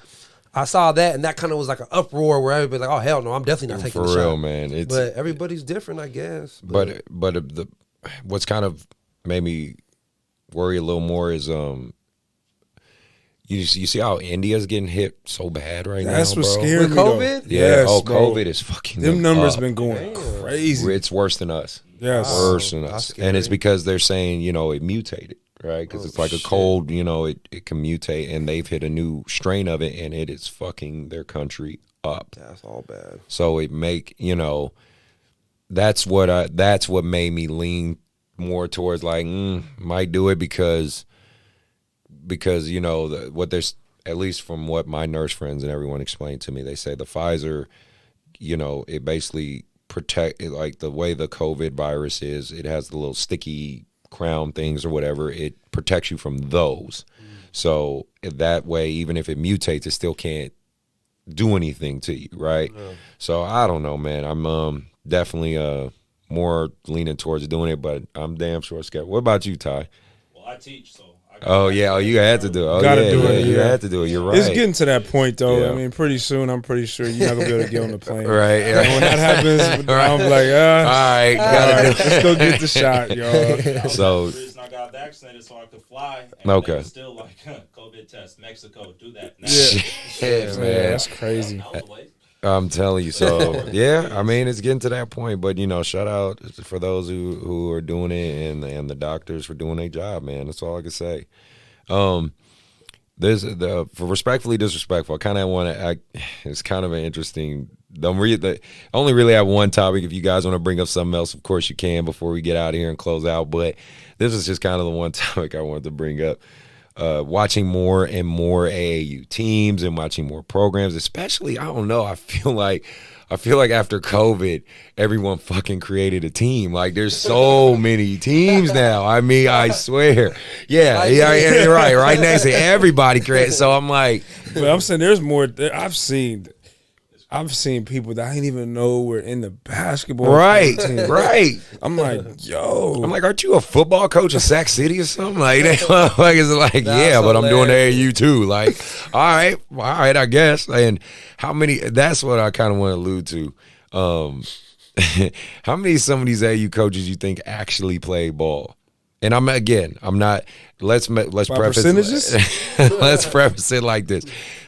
I saw that, and that kind of was like an uproar where everybody's like, "Oh hell no, I'm definitely not taking the shot." For real, man. But everybody's different, I guess. But what's kind of made me worry a little more is you see how India's getting hit so bad right now, bro. That's what scared me. COVID? Yeah. Yes, COVID is fucking them numbers up. been going crazy. It's worse than us. Yes, worse than us. And it's because they're saying, it mutated, right? Because it's like a cold, it can mutate, and they've hit a new strain of it, and it is fucking their country up. That's all bad. So it that's what made me lean more towards like, might do it because what there's, at least from what my nurse friends and everyone explained to me, they say the Pfizer, it basically like the way the COVID virus is, it has the little sticky crown things or whatever, it protects you from those. So that way, even if it mutates, it still can't do anything to you, right? So I don't know, man. I'm definitely more leaning towards doing it, but I'm damn sure scared. What about you, Ty? Well, I teach, so. You had to do it. Gotta do it. You had to do it. You're right. It's getting to that point, though. Yeah. Pretty soon, I'm pretty sure you're not gonna be able to get on the plane. Right. And when that happens, I'm like, all right, let's go get the shot, y'all. So, The reason I got vaccinated so I could fly. And Okay. they was still like, COVID test, Mexico, do that. Now. yeah, man. That's crazy. Out the way. I'm telling you. So, it's getting to that point. But shout out for those who are doing it and the doctors for doing their job, man. That's all I can say. There's for respectfully disrespectful. I kind of want to. It's kind of an interesting. Only really have one topic. If you guys want to bring up something else, of course you can before we get out of here and close out. But this is just kind of the one topic I wanted to bring up. Watching more and more AAU teams and watching more programs, especially, I don't know, I feel like after COVID, everyone fucking created a team. Like, there's so many teams now. I swear. Yeah, you're right. Right next to everybody created. So I'm like, but I'm saying there's more. I've seen people that I didn't even know were in the basketball team. Right. I'm like, aren't you a football coach in Sac City or something? Like, it's like, but I'm doing AAU too. Like, all right, I guess. And how many? That's what I kind of want to allude to. How many some of these AAU coaches you think actually play ball? And I'm not. Let's preface percentages. Let's preface it like this: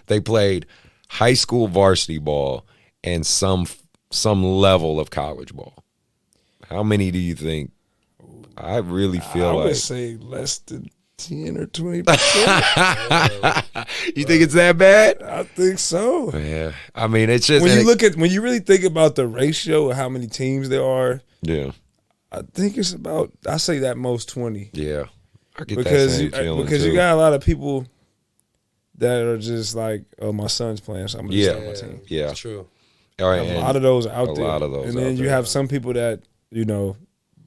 they played high school varsity ball and some level of college ball. How many do you think? I really feel I like. would say less than 10 or 20%. You think it's that bad? I think so. Yeah. I mean, it's just when you really think about the ratio of how many teams there are, yeah. I think it's about, I say that most 20. Yeah. I get Because that same feeling because too. you got a lot of people that are just like, oh, my son's playing, so I'm going to start my team. Yeah. That's true. All right. A lot of those are out a there. lot of those and out then you there. have some people that,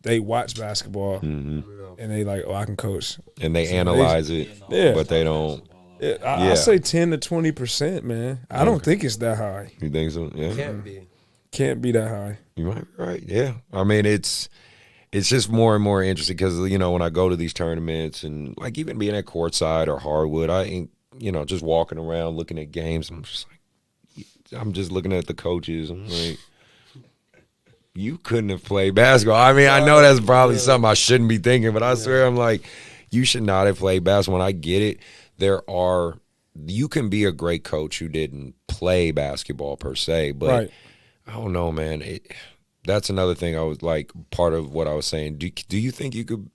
they watch basketball Mm-hmm. and they like, oh, I can coach. And they analyze it, Yeah. but they don't. I say 10 to 20%, man. I don't think it's that high. You think so? Yeah. Can't be that high. You might be right. Yeah. I mean, it's just more and more interesting because, when I go to these tournaments and like even being at courtside or hardwood, I ain't, just walking around looking at games. I'm just looking at the coaches. I'm like, you couldn't have played basketball. I mean, I know that's probably something I shouldn't be thinking, but I swear I'm like, you should not have played basketball. When I get it, you can be a great coach who didn't play basketball per se, but Right. I don't know, man. That's another thing I was like, part of what I was saying. Do you think you could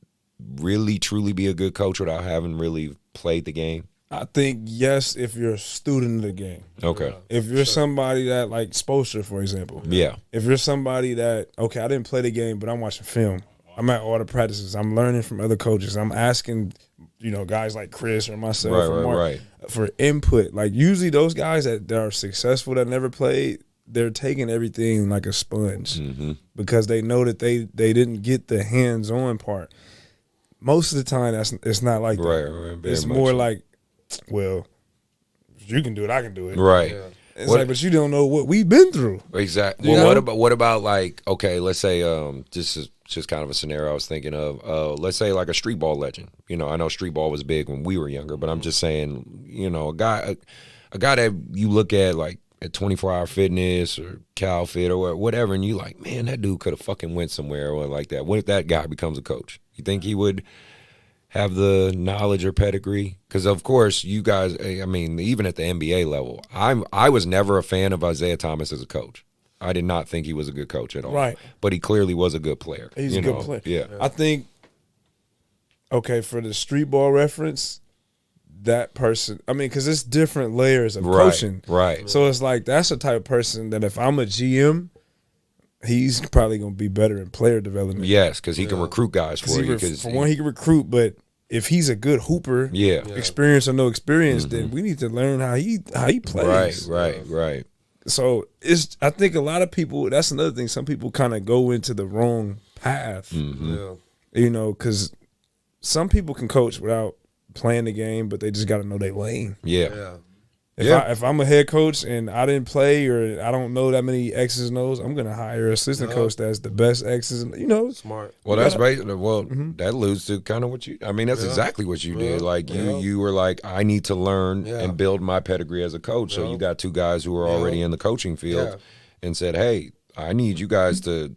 really, truly be a good coach without having really played the game? I think yes, if you're a student of the game. Okay. If you're somebody that like Spoelstra, for example. Yeah. If you're somebody that, okay, I didn't play the game, but I'm watching film. I'm at all the practices. I'm learning from other coaches. I'm asking, guys like Chris or myself or Mark for input. Like usually those guys that are successful that never played, they're taking everything like a sponge because they know that they didn't get the hands-on part. Most of the time, it's not like that. Right. It's more like, well, you can do it, I can do it. Right. Yeah. It's like, but you don't know what we've been through. Exactly. Well, what about like, okay, let's say this is just kind of a scenario I was thinking of. Let's say like a street ball legend. I know street ball was big when we were younger, but I'm just saying, a guy that you look at like at 24-Hour Fitness or CalFit or whatever, and you like, man, that dude could have fucking went somewhere or like that. What if that guy becomes a coach? You think he would have the knowledge or pedigree? Because of course, you guys, I mean, even at the NBA level, I was never a fan of Isaiah Thomas as a coach. I did not think he was a good coach at all. Right. But he clearly was a good player. He's a good player. Yeah. I think, okay, for the street ball reference, that person, I mean, because it's different layers of coaching. Right. So it's like that's the type of person that if I'm a GM, he's probably going to be better in player development. Yes, because he can recruit guys for you. For one, he can recruit, but if he's a good hooper, experience or no experience, then we need to learn how he plays. Right. So I think a lot of people, that's another thing, some people kind of go into the wrong path. Because some people can coach without playing the game, but they just got to know their lane. Yeah. If I'm a head coach and I didn't play or I don't know that many X's and O's, I'm going to hire an assistant coach that's the best X's and smart. Well, that's right. Well, that alludes to kind of what you. I mean, that's exactly what you did. Like you were like, I need to learn and build my pedigree as a coach. So you got two guys who were already in the coaching field, and said, "Hey, I need you guys to."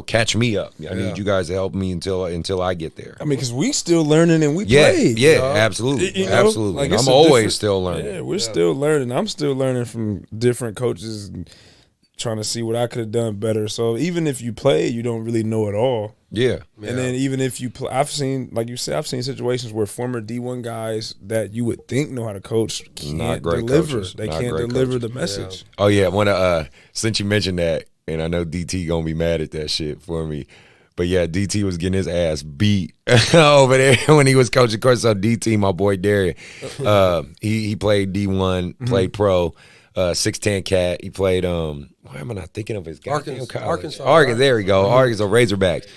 Catch me up. I need you guys to help me until I get there. I mean, because we still learning and we play. Yeah, absolutely. Absolutely. Like I'm always still learning. Yeah, we're still learning. I'm still learning from different coaches and trying to see what I could have done better. So even if you play, you don't really know it all. Yeah. And then even if you play, I've seen situations where former D1 guys that you would think know how to coach can't deliver. They can't deliver the message. Yeah. Oh, yeah. When since you mentioned that, and I know DT gonna be mad at that shit for me. But yeah, DT was getting his ass beat over there when he was coaching. Of course, so DT, my boy Darian, he played D1, played pro, 6'10" cat. He played why am I not thinking of his goddamn college? Arkansas. There we go. Arkansas Razorbacks.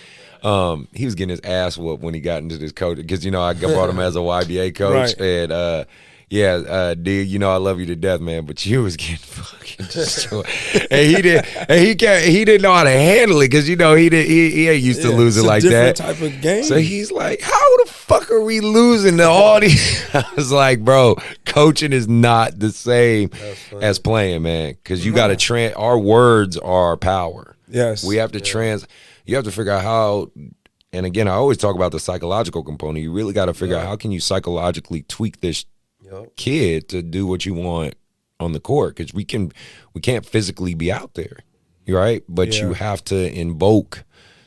He was getting his ass whooped when he got into this coach because I brought him as a YBA coach and. Dude, I love you to death, man, but you was getting fucking destroyed. He didn't know how to handle it because he ain't used to losing like that. Type of game. So he's like, how the fuck are we losing to all these? I was like, bro, coaching is not the same as playing, man, because you got to our words are power. Yes. We have to you have to figure out how. And again, I always talk about the psychological component. You really got to figure out how can you psychologically tweak this kid to do what you want on the court, because we can't physically be out there. right? But Yeah. you have to invoke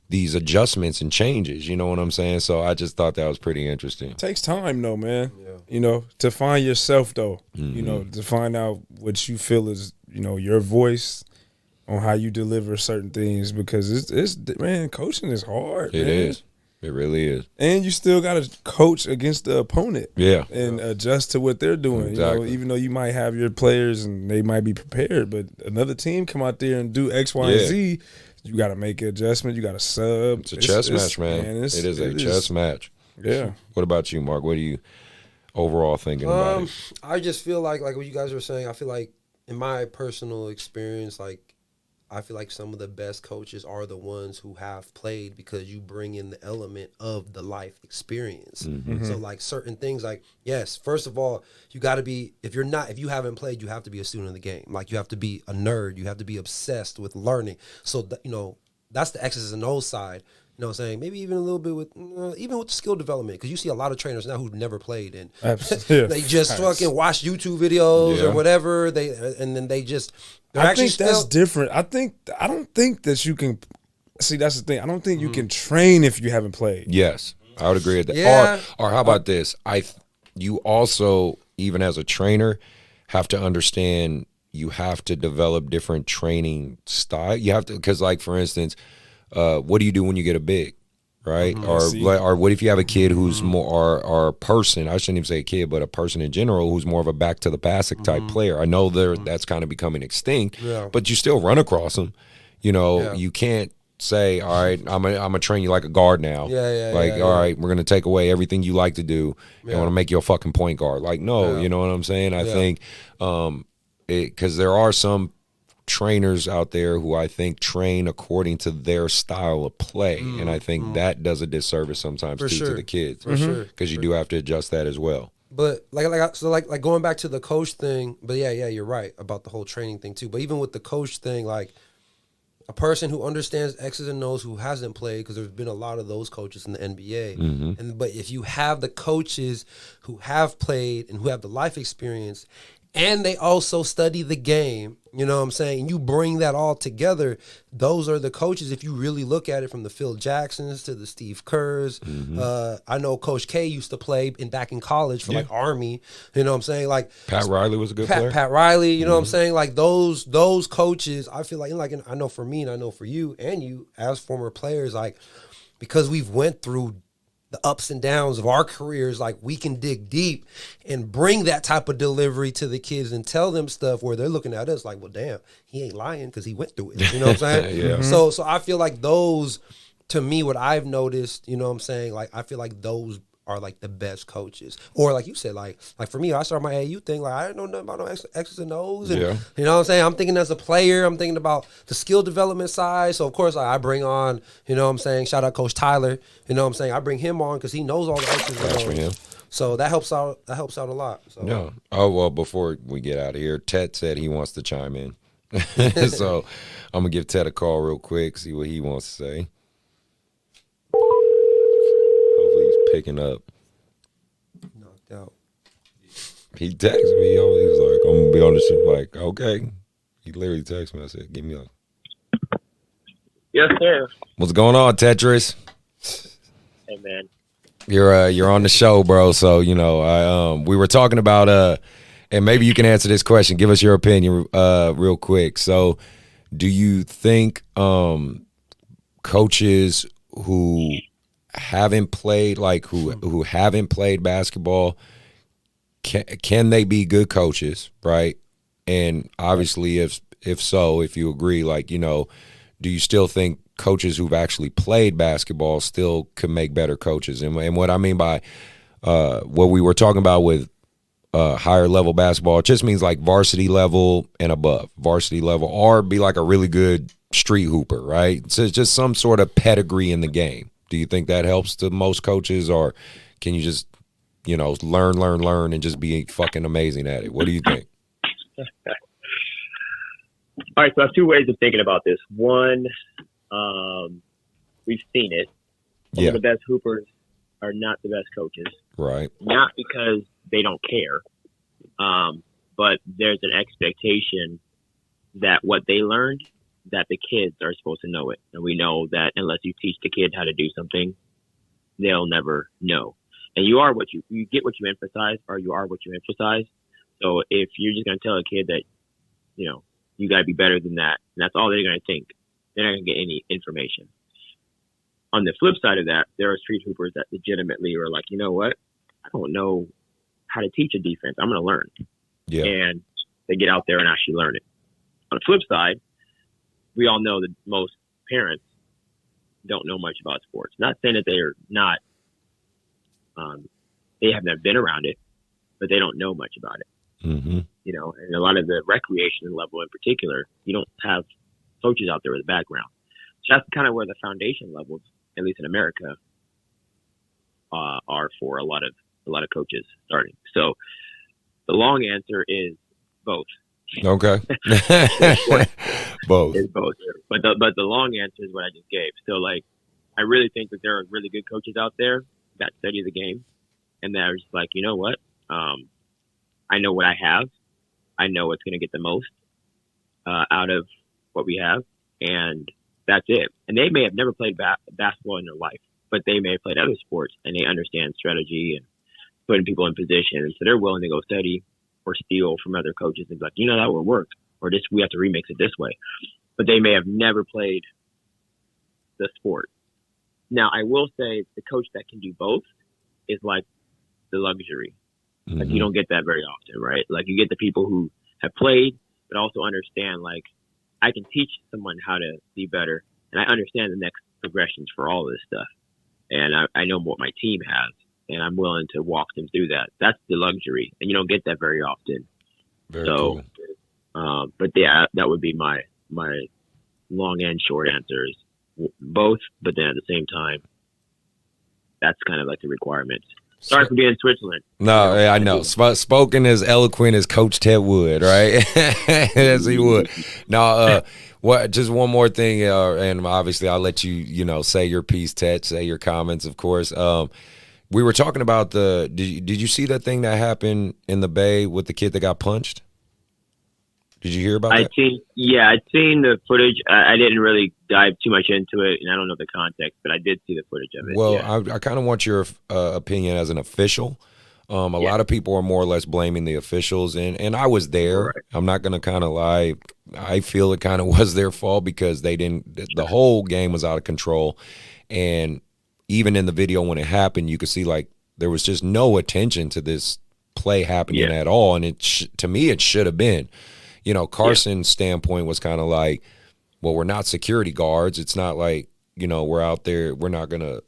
these adjustments and changes. You know what I'm saying? So I just thought that was pretty interesting. It takes time though, man. You know, to find yourself though. You know, to find out what you feel is, you know, your voice on how you deliver certain things, because it's man, coaching is hard. It man. is. It really is. And you still got to coach against the opponent. Yeah. And adjust to what they're doing. Exactly. You know, even though you might have your players and they might be prepared, but another team come out there and do X, Y, and Z, you got to make an adjustment. You got to sub. It's a chess match, man. It is a chess match. Yeah. What about you, Mark? What are you overall thinking about it? I just feel like what you guys were saying, I feel like in my personal experience, like I feel like some of the best coaches are the ones who have played, because you bring in the element of the life experience. So like certain things, like, yes, first of all, you got to be, if you haven't played, you have to be a student of the game. Like you have to be a nerd. You have to be obsessed with learning. So, you know, that's the X's and O's side. You know what I'm saying? Maybe even a little bit with, even with the skill development, because you see a lot of trainers now who've never played, and they just fucking watch YouTube videos or whatever. And then they just, I think that's different. I don't think that you can, see, that's the thing. I don't think you can train if you haven't played. Yes, I would agree with that. Yeah. Or how about this? You also, even as a trainer, have to understand you have to develop different training style. You have to, because like for instance, what do you do when you get a big, right? Or what if you have a kid who's more, or a person, I shouldn't even say a kid, but a person in general who's more of a back to the basket type player. I know that's kind of becoming extinct, but you still run across them. You know, you can't say, all right, I'm gonna train you like a guard now. All right, we're gonna take away everything you like to do and want to make you a fucking point guard. Like, no, you know what I'm saying? I think because there are some trainers out there who I think train according to their style of play, and I think that does a disservice sometimes to the kids, because you do have to adjust that as well. But like going back to the coach thing, but yeah, you're right about the whole training thing too. But even with the coach thing, like a person who understands X's and O's who hasn't played, because there's been a lot of those coaches in the NBA, but if you have the coaches who have played and who have the life experience, and they also study the game, you know what I'm saying? You bring that all together. Those are the coaches, if you really look at it, from the Phil Jacksons to the Steve Kerrs. I know Coach K used to play back in college for like Army. You know what I'm saying? Like Pat Riley was a good player. Pat Riley, you know what I'm saying? Like those coaches, I feel like I know for me and I know for you and you as former players, like because we've went through the ups and downs of our careers, like we can dig deep and bring that type of delivery to the kids and tell them stuff where they're looking at us like, well, damn, he ain't lying because he went through it. You know what I'm saying? So I feel like those, to me, what I've noticed, you know what I'm saying? Like, I feel like those are like the best coaches. Or like you said, like for me, I started my AAU thing, like I didn't know nothing about no X's and O's. And, you know what I'm saying? I'm thinking as a player, I'm thinking about the skill development side. So of course I bring on, you know what I'm saying, shout out Coach Tyler, you know what I'm saying? I bring him on because he knows all the X's and O's. So that helps out a lot. So. Yeah. Oh, well, before we get out of here, Ted said he wants to chime in. So I'm going to give Ted a call real quick, see what he wants to say. Picking up. Knocked out. He texted me. He was like, I'm going to be on the show. Like, okay. He literally texted me. I said, give me a. Yes, sir. What's going on, Tetris? Hey, man. You're on the show, bro. So, you know, we were talking about, and maybe you can answer this question. Give us your opinion real quick. So, do you think coaches who haven't played, like who haven't played basketball, can they be good coaches, right? And obviously, if so, if you agree, like, you know, do you still think coaches who've actually played basketball still could make better coaches? And what I mean by what we were talking about with higher level basketball, it just means like varsity level and above, varsity level, or be like a really good street hooper, right? So it's just some sort of pedigree in the game. Do you think that helps to most coaches, or can you just, you know, learn, and just be fucking amazing at it? What do you think? All right, so I have two ways of thinking about this. One, we've seen it. Some of the best hoopers are not the best coaches. Right. Not because they don't care, but there's an expectation that what they learned, that the kids are supposed to know it. And we know that unless you teach the kid how to do something, they'll never know. And you get what you emphasize, or you are what you emphasize. So if you're just going to tell a kid that, you got to be better than that, and that's all they're going to think, they're not going to get any information. On the flip side of that, there are street hoopers that legitimately are like, you know what? I don't know how to teach a defense. I'm going to learn. Yeah. And they get out there and actually learn it. On the flip side, we all know that most parents don't know much about sports. Not saying that they are not, they have never been around it, but they don't know much about it. Mm-hmm. And a lot of the recreation level in particular, you don't have coaches out there with a background. So that's kind of where the foundation levels, at least in America, are for a lot of coaches starting. So the long answer is both. Okay. Both. It's both. But the long answer is what I just gave. So I really think that there are really good coaches out there that study the game, and they're just like, you know what? I know what I have. I know what's going to get the most out of what we have, and that's it. And they may have never played basketball in their life, but they may have played other sports, and they understand strategy and putting people in position. And so they're willing to go study or steal from other coaches and be like, that would work, or this, we have to remix it this way. But they may have never played the sport. Now, I will say the coach that can do both is like the luxury. Mm-hmm. Like, you don't get that very often, right? Like, you get the people who have played, but also understand, like, I can teach someone how to be better, and I understand the next progressions for all of this stuff. And I know what my team has, and I'm willing to walk them through that. That's the luxury, and you don't get that very often. Very cool. But yeah, that would be my long and short answers. Both, but then at the same time, that's kind of like the requirements. Sorry for being in Switzerland. No, I know. Spoken as eloquent as Coach Ted Wood, right? As he would. Now, just one more thing, and obviously I'll let you, say your piece, Ted, say your comments, of course. We were talking about did you see that thing that happened in the Bay with the kid that got punched? Did you hear about that? I'd seen the footage. I didn't really dive too much into it, and I don't know the context, but I did see the footage of it. Well, yeah. I kind of want your opinion as an official. A lot of people are more or less blaming the officials, and I was there. Right. I'm not going to kind of lie. I feel it kind of was their fault because the whole game was out of control, and even in the video when it happened, you could see like there was just no attention to this play happening at all, and to me it should have been. Carson's standpoint was kind of like, well, we're not security guards. It's not like, we're out there. We're not going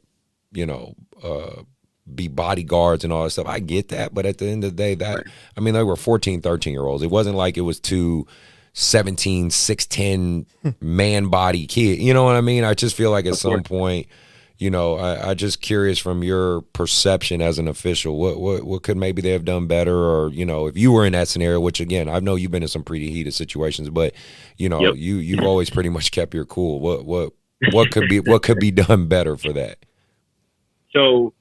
to, be bodyguards and all that stuff. I get that. But at the end of the day, they were 14, 13-year-olds. It wasn't like it was two 17, 6'10" man body kid. You know what I mean? I just feel like at some point, I just curious from your perception as an official, what could maybe they have done better, or if you were in that scenario, which again I know you've been in some pretty heated situations, but you've always pretty much kept your cool. What could be done better for that? So,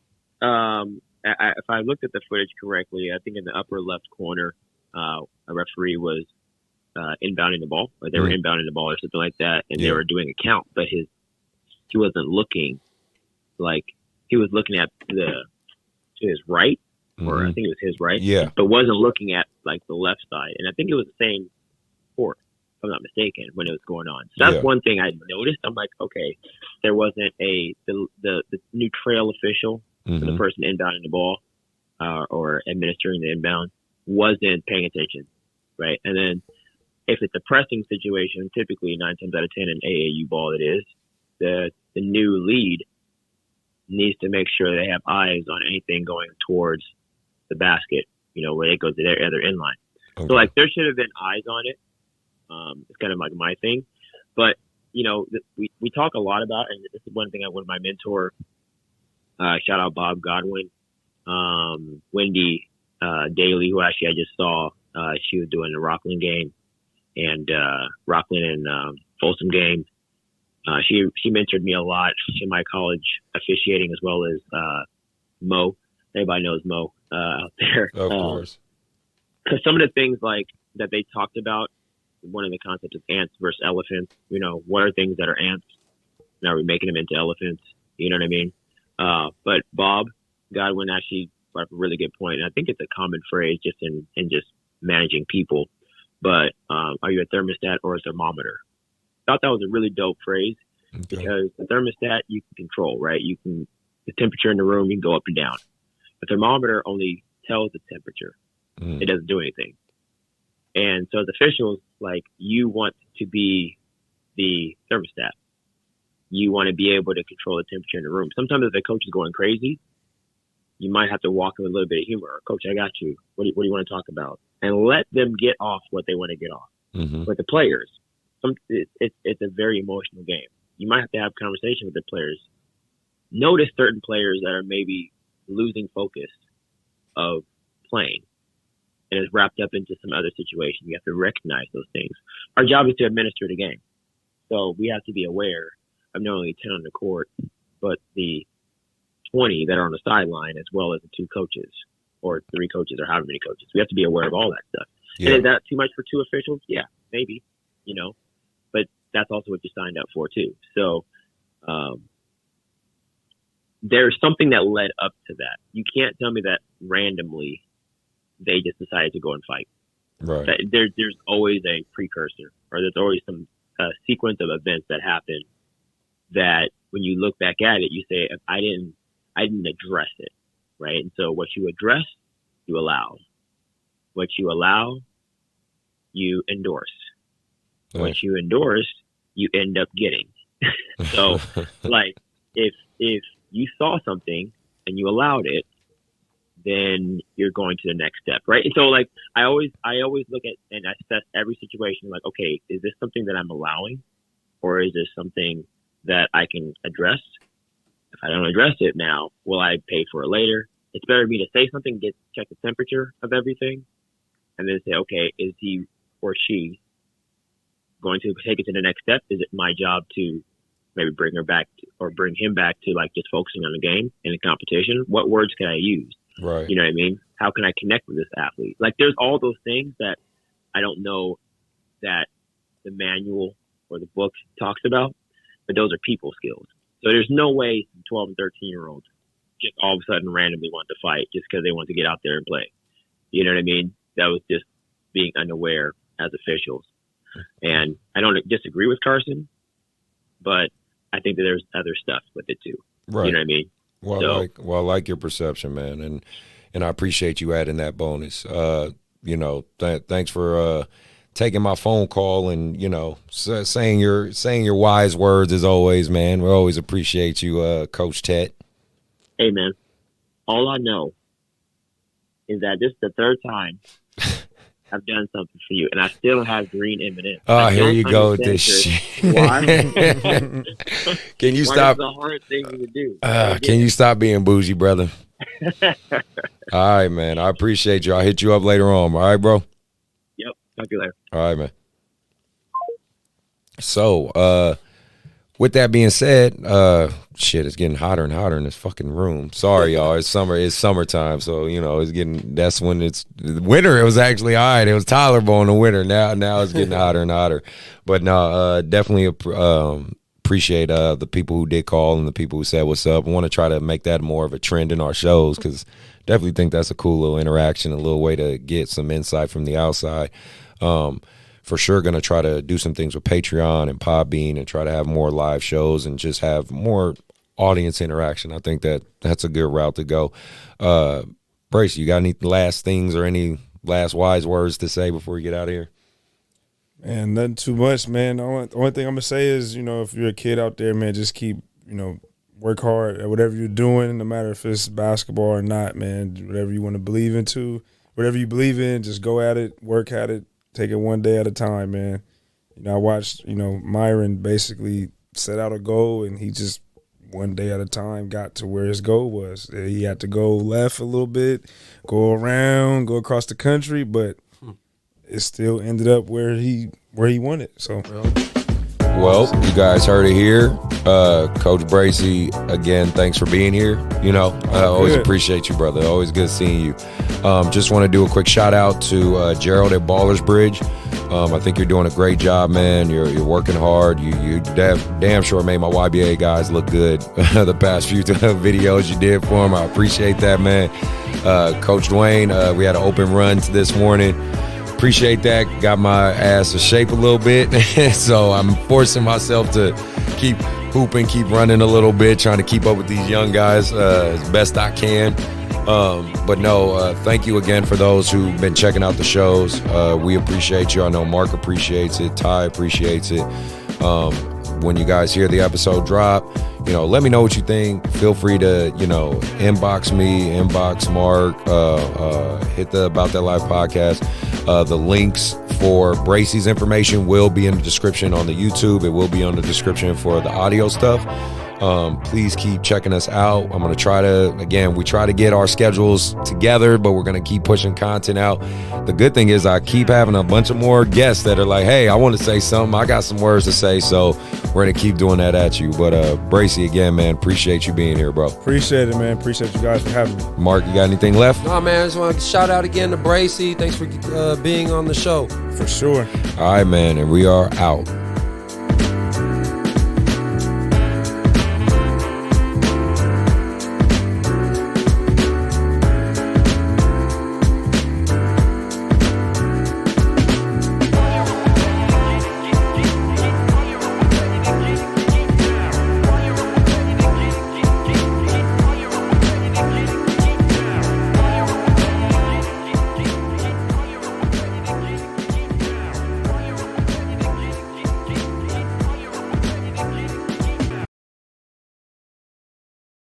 if I looked at the footage correctly, I think in the upper left corner, a referee was inbounding the ball, or they were inbounding the ball or something like that, and they were doing a count, but he wasn't looking. Like, he was looking at to his right, or I think it was his right, but wasn't looking at like the left side. And I think it was the same court, if I'm not mistaken, when it was going on. So that's one thing I noticed. I'm like, okay, there wasn't the new trail official, for the person inbounding the ball or administering the inbound, wasn't paying attention, right? And then if it's a pressing situation, typically 9 times out of 10 in AAU ball, it is the new lead needs to make sure they have eyes on anything going towards the basket, where it goes to their other inline. Okay. So, like, there should have been eyes on it. It's kind of like my thing. But, we talk a lot about, and this is one thing one of my mentor, shout out Bob Godwin, Wendy Daly, who actually I just saw, she was doing the Rockland game, and Rockland and Folsom game. She mentored me a lot in my college officiating, as well as Mo. Everybody knows Mo out there. Of course. Because some of the things like that they talked about one of the concepts is ants versus elephants. You know, what are things that are ants? Now are we making them into elephants? You know what I mean? But Bob Godwin actually brought up a really good point, and I think it's a common phrase just in just managing people. But are you a thermostat or a thermometer? I thought that was a really dope phrase because the thermostat you can control, right? You can the temperature in the room, you can go up and down. The thermometer only tells the temperature. It doesn't do anything. And so as officials, like, you want to be the thermostat. You want to be able to control the temperature in the room. Sometimes if the coach is going crazy, you might have to walk in with a little bit of humor. Coach, I got you. What do you want to talk about? And let them get off what they want to get off. With the players, it's a very emotional game. You might have to have a conversation with the players. Notice certain players that are maybe losing focus of playing and is wrapped up into some other situation. You have to recognize those things. Our job is to administer the game. So we have to be aware of not only 10 on the court, but the 20 that are on the sideline, as well as the 2 coaches or 3 coaches or however many coaches. We have to be aware of all that stuff. Yeah. And is that too much for 2 officials? Yeah, maybe, you know, but that's also what you signed up for too. So there's something that led up to that. You can't tell me that randomly they just decided to go and fight. Right. There's always a precursor, or there's always some sequence of events that happen that when you look back at it, you say, I didn't address it, right? And so what you address, you allow. What you allow, you endorse. What you endorse, you end up getting. So, like, if you saw something and you allowed it, then you're going to the next step, right? And so, like, I always look at and assess every situation like, okay, is this something that I'm allowing, or is this something that I can address? If I don't address it now, will I pay for it later? It's better for me to say something, check the temperature of everything, and then say, okay, is he or she going to take it to the next step? Is it my job to maybe bring her back or bring him back to, like, just focusing on the game and the competition? What words can I use? Right. You know what I mean? How can I connect with this athlete? Like, there's all those things that I don't know that the manual or the book talks about, but those are people skills. So there's no way 12 and 13-year-olds just all of a sudden randomly want to fight just because they want to get out there and play. You know what I mean? That was just being unaware as officials. And I don't disagree with Carson, but I think that there's other stuff with it too. Right. You know what I mean? Well, I like your perception, man, and I appreciate you adding that bonus. You know, thanks for taking my phone call and, you know, saying your wise words as always, man. We always appreciate you, Coach Tet. Hey, man, all I know is that this is the 3rd time I've done something for you, and I still have green M&Ms. Oh, here you go with this shit. Why? Can you stop? It's a hard thing to do. Can you stop being bougie, brother? All right, man. I appreciate you. I'll hit you up later on. All right, bro? Yep. Talk to you later. All right, man. So, with that being said, shit, it's getting hotter and hotter in this fucking room. Sorry, y'all. It's summertime, so, you know, that's when it's winter. It was actually all right. It was tolerable in the winter. Now it's getting hotter and hotter. But no, definitely appreciate the people who did call and the people who said what's up. I want to try to make that more of a trend in our shows, because definitely think that's a cool little interaction, a little way to get some insight from the outside. For sure going to try to do some things with Patreon and Podbean and try to have more live shows and just have more audience interaction. I think that's a good route to go. Bracy, you got any last things or any last wise words to say before we get out of here? Man, nothing too much, man. The only thing I'm going to say is, you know, if you're a kid out there, man, just keep, you know, work hard at whatever you're doing, no matter if it's basketball or not, man. Whatever you want to believe into, whatever you believe in, just go at it, work at it. Take it one day at a time, man. You know, I watched, you know, Myron basically set out a goal, and he just one day at a time got to where his goal was. He had to go left a little bit, go around, go across the country, but it still ended up where he wanted. So Well, you guys heard it here. Coach Bracy, again, thanks for being here. You know, I always appreciate you, brother. Always good seeing you. Just want to do a quick shout out to Gerald at Ballers Bridge. I think you're doing a great job, man. You're working hard. You damn sure made my YBA guys look good the past few videos you did for them. I appreciate that, man. Coach Dwayne, we had an open run this morning. Appreciate that. Got my ass in shape a little bit. So I'm forcing myself to keep hooping, keep running a little bit, trying to keep up with these young guys as best I can. But no, thank you again for those who've been checking out the shows. We appreciate you. I know Mark appreciates it. Ty appreciates it. When you guys hear the episode drop, you know, let me know what you think. Feel free to, you know, inbox me, inbox Mark, hit the About That Life podcast. The links for Bracy's information will be in the description on the YouTube. It will be on the description for the audio stuff. Please keep checking us out. I'm going to try to, again, we try to get our schedules together, but we're going to keep pushing content out. The good thing is I keep having a bunch of more guests that are like, hey, I want to say something. I got some words to say. So we're going to keep doing that at you. But Bracy, again, man, appreciate you being here, bro. Appreciate it, man. Appreciate you guys for having me. Mark, you got anything left? No, man, I just want to shout out again to Bracy. Thanks for being on the show. For sure. All right, man, and we are out.